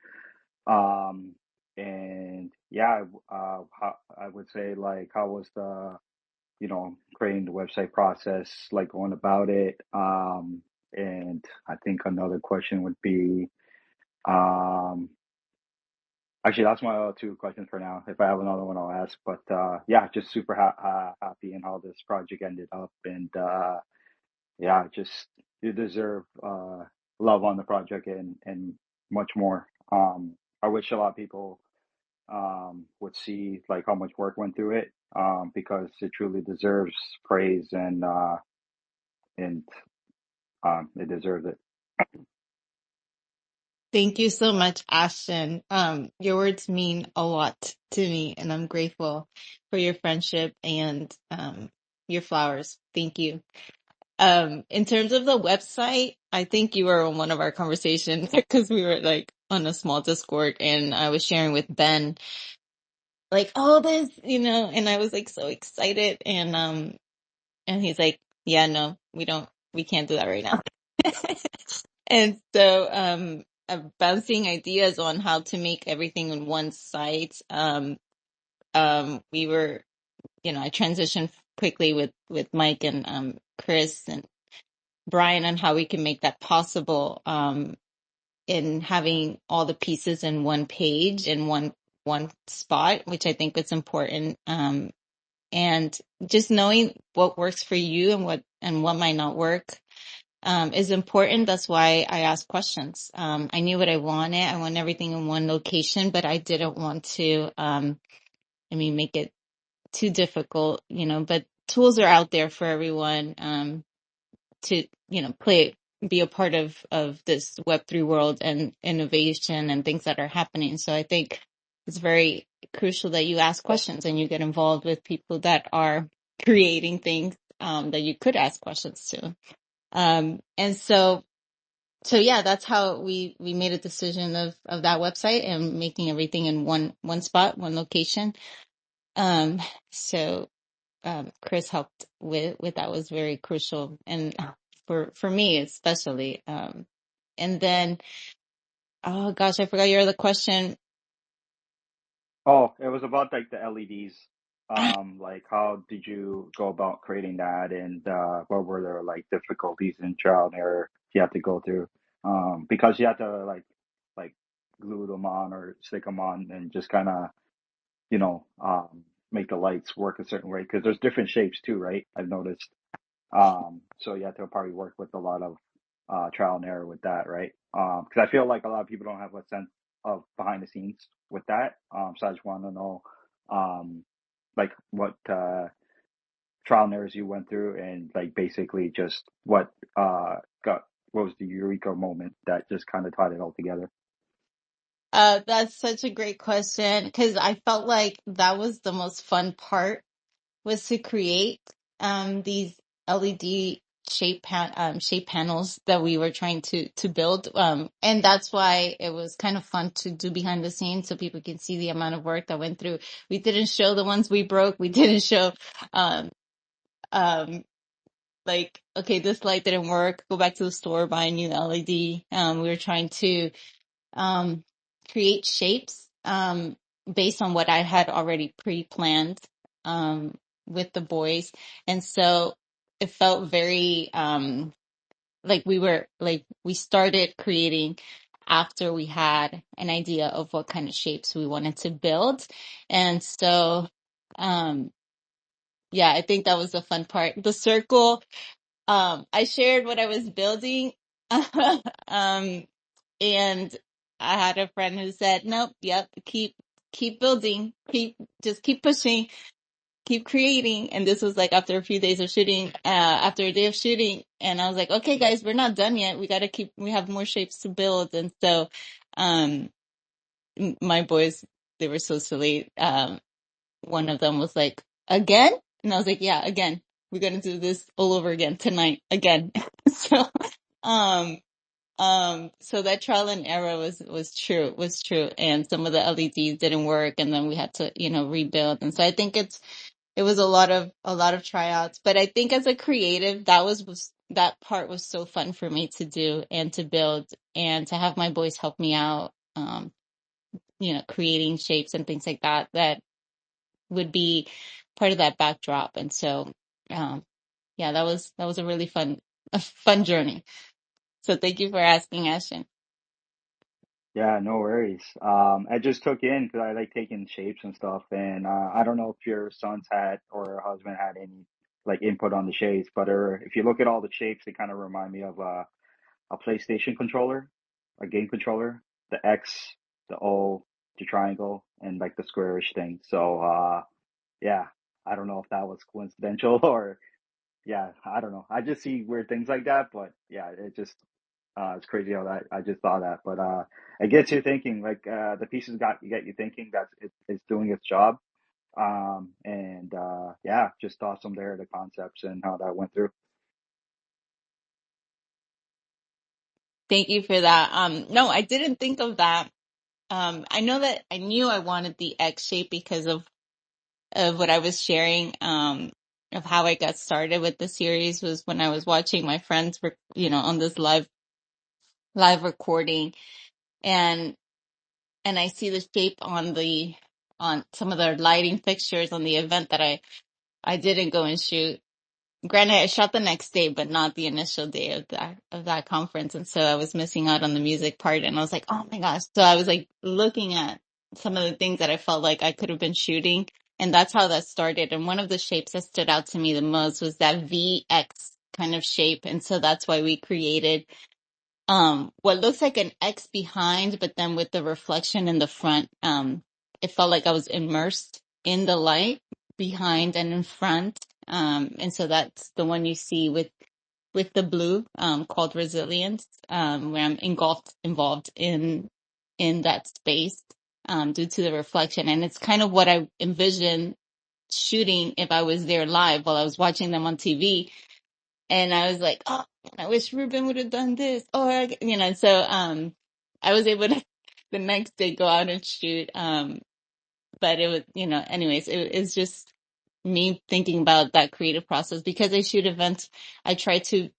Um, and yeah, I would say like how was the creating the website process, like going about it. And I think another question would be, um, actually, that's my two questions for now. If I have another one, I'll ask. But yeah, just super happy in how this project ended up, and yeah, just you deserve love on the project and much more. I wish a lot of people would see like how much work went through it, because it truly deserves praise and it deserves it. Thank you so much, Ashton. Your words mean a lot to me, and I'm grateful for your friendship and your flowers. Thank you. In terms of the website, I think you were on one of our conversations because we were like on a small Discord, and I was sharing with Ben like, oh, this, and I was like so excited, and he's like, yeah, no, we can't do that right now. And so, bouncing ideas on how to make everything in one site. We were, I transitioned quickly with Mike and Chris and Brian on how we can make that possible. In having all the pieces in one page in one spot, which I think is important. And just knowing what works for you and what might not work is important. That's why I ask questions. I knew what I wanted. I want everything in one location, but I didn't want to, make it too difficult, but tools are out there for everyone, to, be a part of this Web3 world and innovation and things that are happening. So I think it's very crucial that you ask questions and you get involved with people that are creating things, that you could ask questions to. And so yeah, that's how we made a decision of that website and making everything in one spot, one location. Um, so Chris helped with that, was very crucial, and for me especially. And then, oh gosh, I forgot your other question. Oh, it was about like the LEDs. Like how did you go about creating that, and what were there like difficulties and trial and error you had to go through? Because you had to like glue them on or stick them on and just kind of you know um make the lights work a certain way because there's different shapes too, right? I've noticed. So you have to probably work with a lot of trial and error with that, right? Because I feel like a lot of people don't have a sense of behind the scenes with that. So I just want to know, like what trial and errors you went through, and like basically just got what was the eureka moment that just kind of tied it all together. That's such a great question because I felt like that was the most fun part was to create these LED shape panels that we were trying to build. And that's why it was kind of fun to do behind the scenes so people can see the amount of work that went through. We didn't show the ones we broke. We didn't show um um like, okay, this light didn't work. Go back to the store, buy a new LED. We were trying to um, create shapes based on what I had already pre-planned with the boys. And so it felt very like we started creating after we had an idea of what kind of shapes we wanted to build. And so, um, yeah, I think that was the fun part. The circle, I shared what I was building. um, and I had a friend who said, "Nope, yep, keep building, just keep pushing, keep creating." And this was like after a few days of shooting, after a day of shooting, and I was like, "Okay, guys, we're not done yet. We have more shapes to build." And so, um, my boys, they were so silly. One of them was like, "Again?" And I was like, "Yeah, again. We're gonna do this all over again tonight, again." So, um. So that trial and error was true. And some of the LEDs didn't work and then we had to, rebuild. And so I think it was a lot of tryouts. But I think as a creative, that part was so fun for me to do and to build and to have my boys help me out, creating shapes and things like that, that would be part of that backdrop. And so, yeah, that was a fun journey. So thank you for asking, Ashton. Yeah, no worries. I just took in because I like taking shapes and stuff, and I don't know if your son's had or husband had any like input on the shapes, but if you look at all the shapes, they kind of remind me of a PlayStation controller, a game controller, the X, the O, the triangle, and like the squarish thing. So yeah, I don't know if that was coincidental or yeah, I don't know. I just see weird things like that, but yeah, it just it's crazy how that I just thought that, but it gets you thinking. Like the pieces get you thinking that it's doing its job. And yeah, just awesome there the concepts and how that went through. Thank you for that. No, I didn't think of that. I know that I knew I wanted the X shape because of what I was sharing, of how I got started with the series was when I was watching my friends, on this live recording, and I see the shape on some of the lighting fixtures on the event that I didn't go and shoot. Granted, I shot the next day, but not the initial day of that conference. And so I was missing out on the music part. And I was like, oh my gosh. So I was like looking at some of the things that I felt like I could have been shooting. And that's how that started. And one of the shapes that stood out to me the most was that VX kind of shape. And so that's why we created what looks like an X behind, but then with the reflection in the front. It felt like I was immersed in the light behind and in front. And so that's the one you see with the blue, called Resilience, where I'm involved in that space, due to the reflection. And it's kind of what I envisioned shooting if I was there live while I was watching them on TV. And I was like, oh, I wish Ruben would have done this. So I was able to the next day go out and shoot. But it was, anyways, it's just me thinking about that creative process because I shoot events. I try to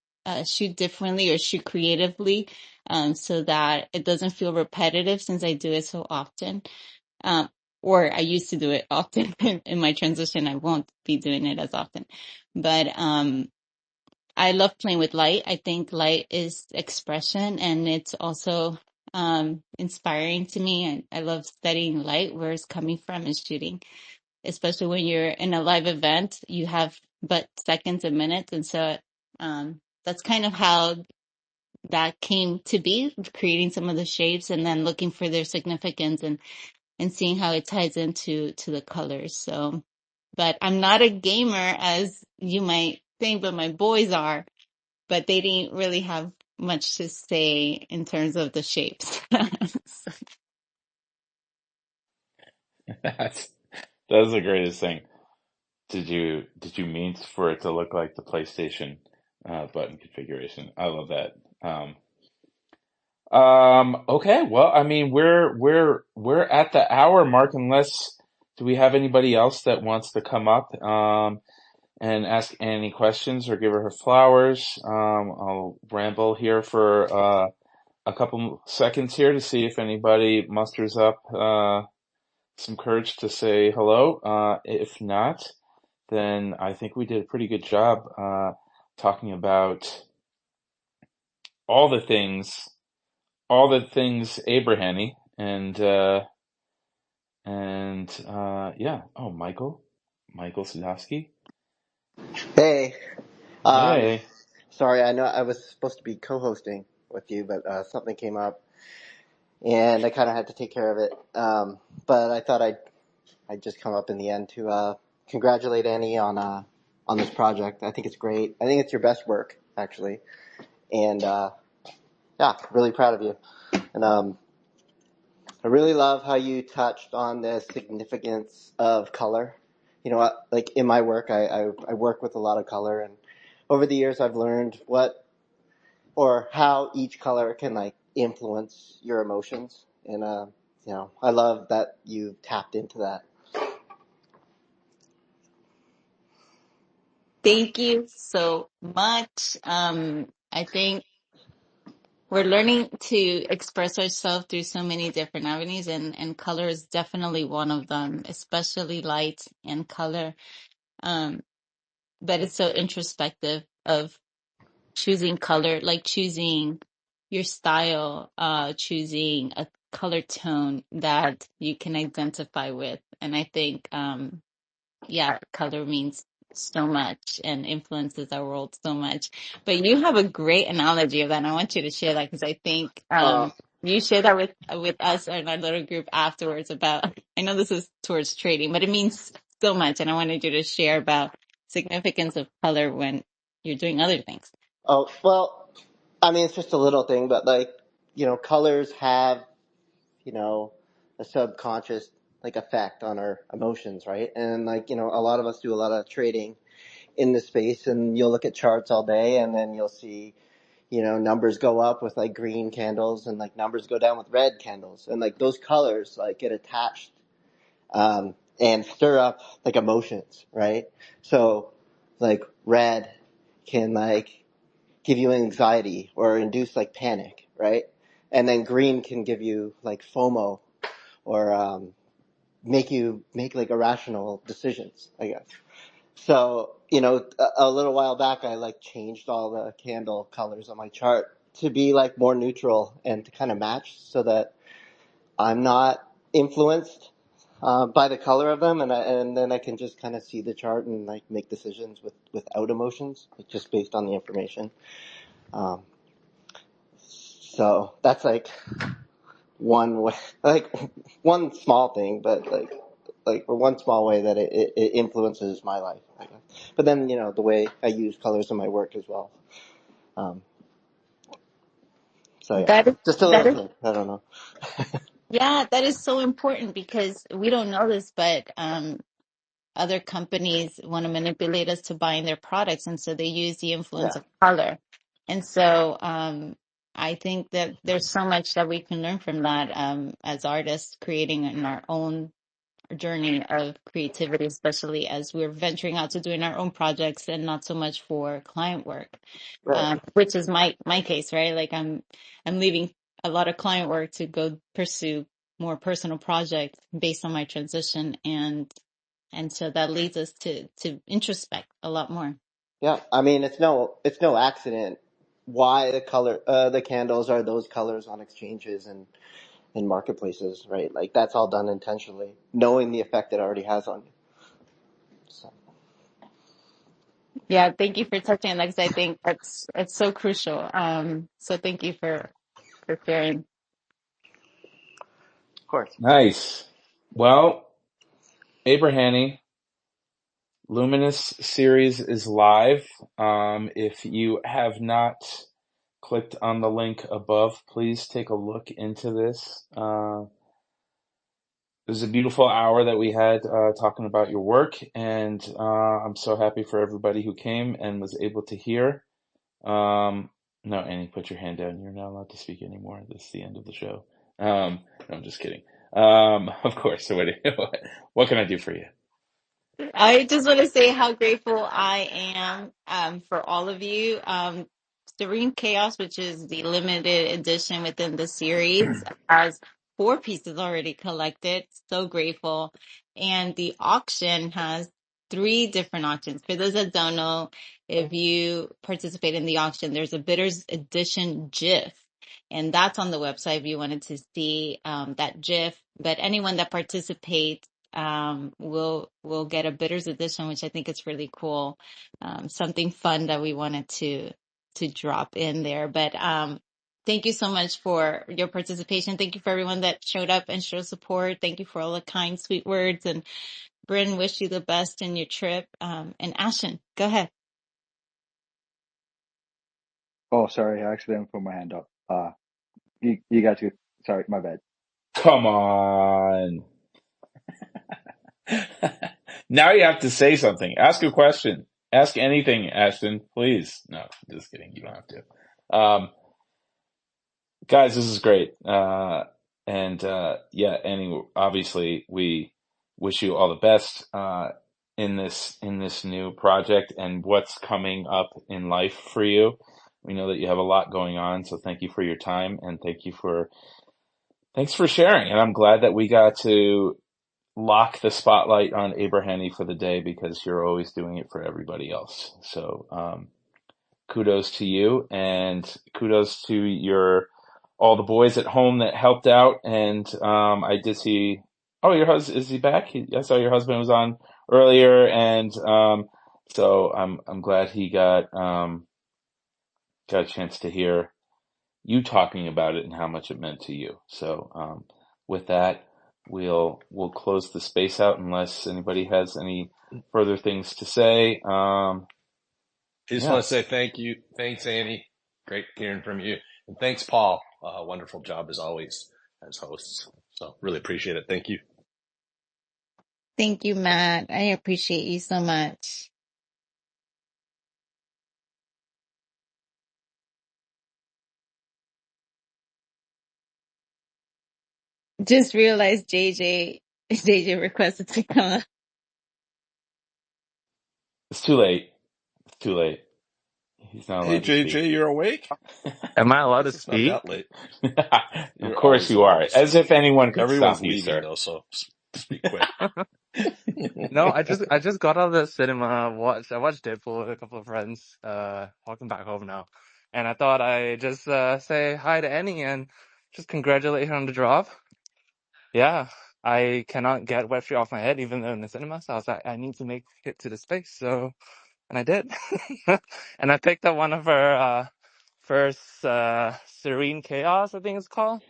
shoot differently or shoot creatively, so that it doesn't feel repetitive since I do it so often. Um, or I used to do it often. In my transition, I won't be doing it as often, but I love playing with light. I think light is expression and it's also inspiring to me. And I love studying light, where it's coming from and shooting, especially when you're in a live event. You have but seconds and minutes. And so that's kind of how that came to be, creating some of the shapes and then looking for their significance and seeing how it ties into the colors. So, but I'm not a gamer as you might think, but my boys are, but they didn't really have much to say in terms of the shapes. That's that's the greatest thing. Did you mean for it to look like the PlayStation button configuration? I love that. Okay. Well, I mean, we're at the hour mark. Unless do we have anybody else that wants to come up and ask Annie questions or give her flowers? I'll ramble here for a couple seconds here to see if anybody musters up some courage to say hello. If not, then I think we did a pretty good job talking about all the things, all the things Abrahanny and yeah. Oh, Michael Sadowski. Hey, um, Hey. sorry, I know I was supposed to be co-hosting with you, but something came up and I kind of had to take care of it. But I thought I'd just come up in the end to congratulate Annie on this project. I think it's great. I think it's your best work, actually, and yeah, really proud of you. And I really love how you touched on the significance of color. You know, like in my work, I work with a lot of color, and over the years, I've learned what or how each color can like influence your emotions. And you know, I love that you tapped into that. Thank you so much. I think we're learning to express ourselves through so many different avenues, and color is definitely one of them, especially light and color. Um, but it's so introspective of choosing color, like choosing your style, choosing a color tone that you can identify with. And I think, yeah, color means so much and influences our world so much. But you have a great analogy of that, and I want you to share that because I think Uh, you share that with us in our little group afterwards about, I know this is towards trading, but it means so much, and I wanted you to share about significance of color when you're doing other things. oh well, I mean it's just a little thing, but like you know, colors have you know a subconscious like effect on our emotions, right? And like you know, a lot of us do a lot of trading in this space, and you'll look at charts all day, and then you'll see you know, numbers go up with like green candles and like numbers go down with red candles. And like those colors like get attached, and stir up like emotions, right? So like red can like give you anxiety or induce like panic, right? And then green can give you like FOMO or, make you make like irrational decisions, I guess. So, you know, a little while back, I like changed all the candle colors on my chart to be like more neutral and to kind of match so that I'm not influenced by the color of them, and then I can just kind of see the chart and like make decisions without emotions, like just based on the information. Um, so that's like one way, like one small thing, but like or one small way that it influences my life, I guess. But then you know the way I use colors in my work as well. Um, so yeah, That is just a that little is thing. I don't know. yeah, that is so important because we don't know this, but other companies want to manipulate us to buying their products, and so they use the influence Yeah, of color. And so I think that there's so much that we can learn from that as artists creating in our own journey of creativity, especially as we're venturing out to doing our own projects and not so much for client work, right. which is my case, right? Like I'm leaving a lot of client work to go pursue more personal projects based on my transition, and so that leads us to introspect a lot more. Yeah, I mean it's no accident why the candles are those colors on exchanges and in marketplaces, right? Like that's all done intentionally, knowing the effect it already has on you. So Yeah, thank you for touching on that, 'cause I think it's so crucial. So thank you for sharing. Of course. Nice. Well, Abrahanny, Luminous series is live. If you have not clicked on the link above, please take a look into this. It was a beautiful hour that we had talking about your work, and I'm so happy for everybody who came and was able to hear. No, Annie, put your hand down. You're not allowed to speak anymore. This is the end of the show. No, I'm just kidding. Of course. So what can I do for you? I just want to say how grateful I am for all of you. Serene Chaos, which is the limited edition within the series, has 4 pieces already collected. So grateful. And the auction has 3 different auctions. For those that don't know, if you participate in the auction, there's a Bitters Edition GIF. And that's on the website if you wanted to see that GIF. But anyone that participates will get a bitters edition, which I think is really cool. Something fun that we wanted to drop in there. But thank you so much for your participation. Thank you for everyone that showed up and showed support. Thank you for all the kind, sweet words. And Bryn, wish you the best in your trip. And Ashton, go ahead. Oh, sorry, I accidentally put my hand up. You guys could. Sorry, my bad. Come on. Now you have to say something. Ask a question. Ask anything, Ashton, please. No, just kidding. You don't have to. Guys, this is great. Yeah, Annie, obviously we wish you all the best in this new project and what's coming up in life for you. We know that you have a lot going on, so thank you for your time and thanks for sharing. And I'm glad that we got to lock the spotlight on Abrahanny for the day because you're always doing it for everybody else. So kudos to you and kudos to all the boys at home that helped out. And I did see, oh, your husband, is he back? I saw your husband was on earlier, and so I'm glad he got a chance to hear you talking about it and how much it meant to you. So with that, we'll close the space out unless anybody has any further things to say. I just Yeah. want to say thank you. Thanks, Annie. Great hearing from you. And thanks, Paul. Wonderful job as always as hosts. So really appreciate it. Thank you. Thank you, Matt. I appreciate you so much. Just realized JJ requested to come up. It's too late. It's too late. He's not Hey, allowed to speak. JJ, you're awake? Am I allowed to Guess it's not that speak? late. Of You're course always you allowed are. to As if speak. anyone could Everyone's stop you, leaving sir. though, so speak quick. No, I just got out of the cinema. I watched Deadpool with a couple of friends. Walking back home now, and I thought I just say hi to Annie and just congratulate her on the drop. Yeah, I cannot get Web Street off my head even though in the cinema. So I was like, I need to make it to the space. So and I did, and I picked up one of her first Serene Chaos, I think it's called.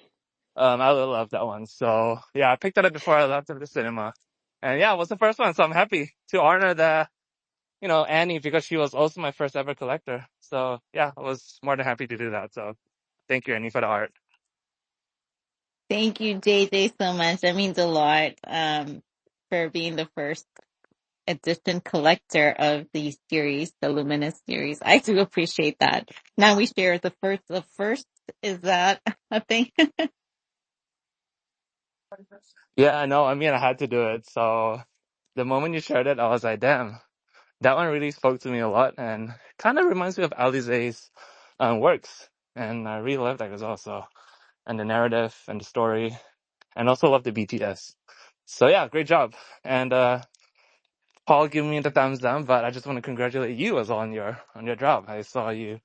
I really love that one. So yeah, I picked that up before I left the cinema. And yeah, it was the first one. So I'm happy to honor Annie because she was also my first ever collector. So yeah, I was more than happy to do that. So thank you, Annie, for the art. Thank you, JJ, so much. That means a lot for being the first edition collector of the series, the Luminous series. I do appreciate that. Now we share the first. The first, is that a thing? Yeah, I know. I mean, I had to do it. So the moment you shared it, I was like, damn, that one really spoke to me a lot and kind of reminds me of Alize's works. And I really love that as well. So, and the narrative and the story, and also love the BTS. So yeah, great job. And Paul giving me the thumbs down, but I just want to congratulate you as well on your job. I saw you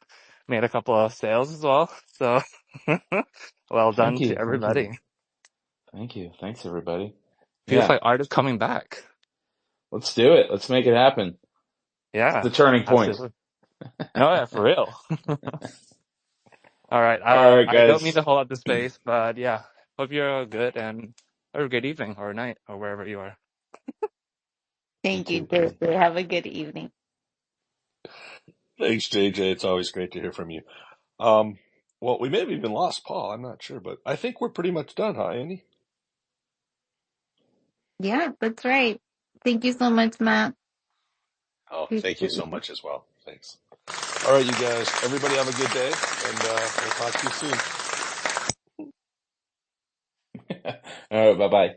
made a couple of sales as well. So well Thank done to you. Thank you. everybody. Thank you. Thanks, everybody. Feels Yeah. like art is coming back. Let's do it. Let's make it happen. It's Yeah, the turning point. absolutely. No, yeah, for real. All right. All right, I don't mean guys. to hold up the space, but yeah, hope you're good and have a good evening or night or wherever you are. You Thank you, too, buddy. JJ. Have a good evening. Thanks, JJ. It's always great to hear from you. Well, we may have even lost Paul. I'm not sure, but I think we're pretty much done, huh, Andy? Yeah, that's right. Thank you so much, Matt. Oh, Appreciate thank you so you. much as well. Thanks. All right, you guys. Everybody have a good day, and we'll talk to you soon. All right, bye-bye.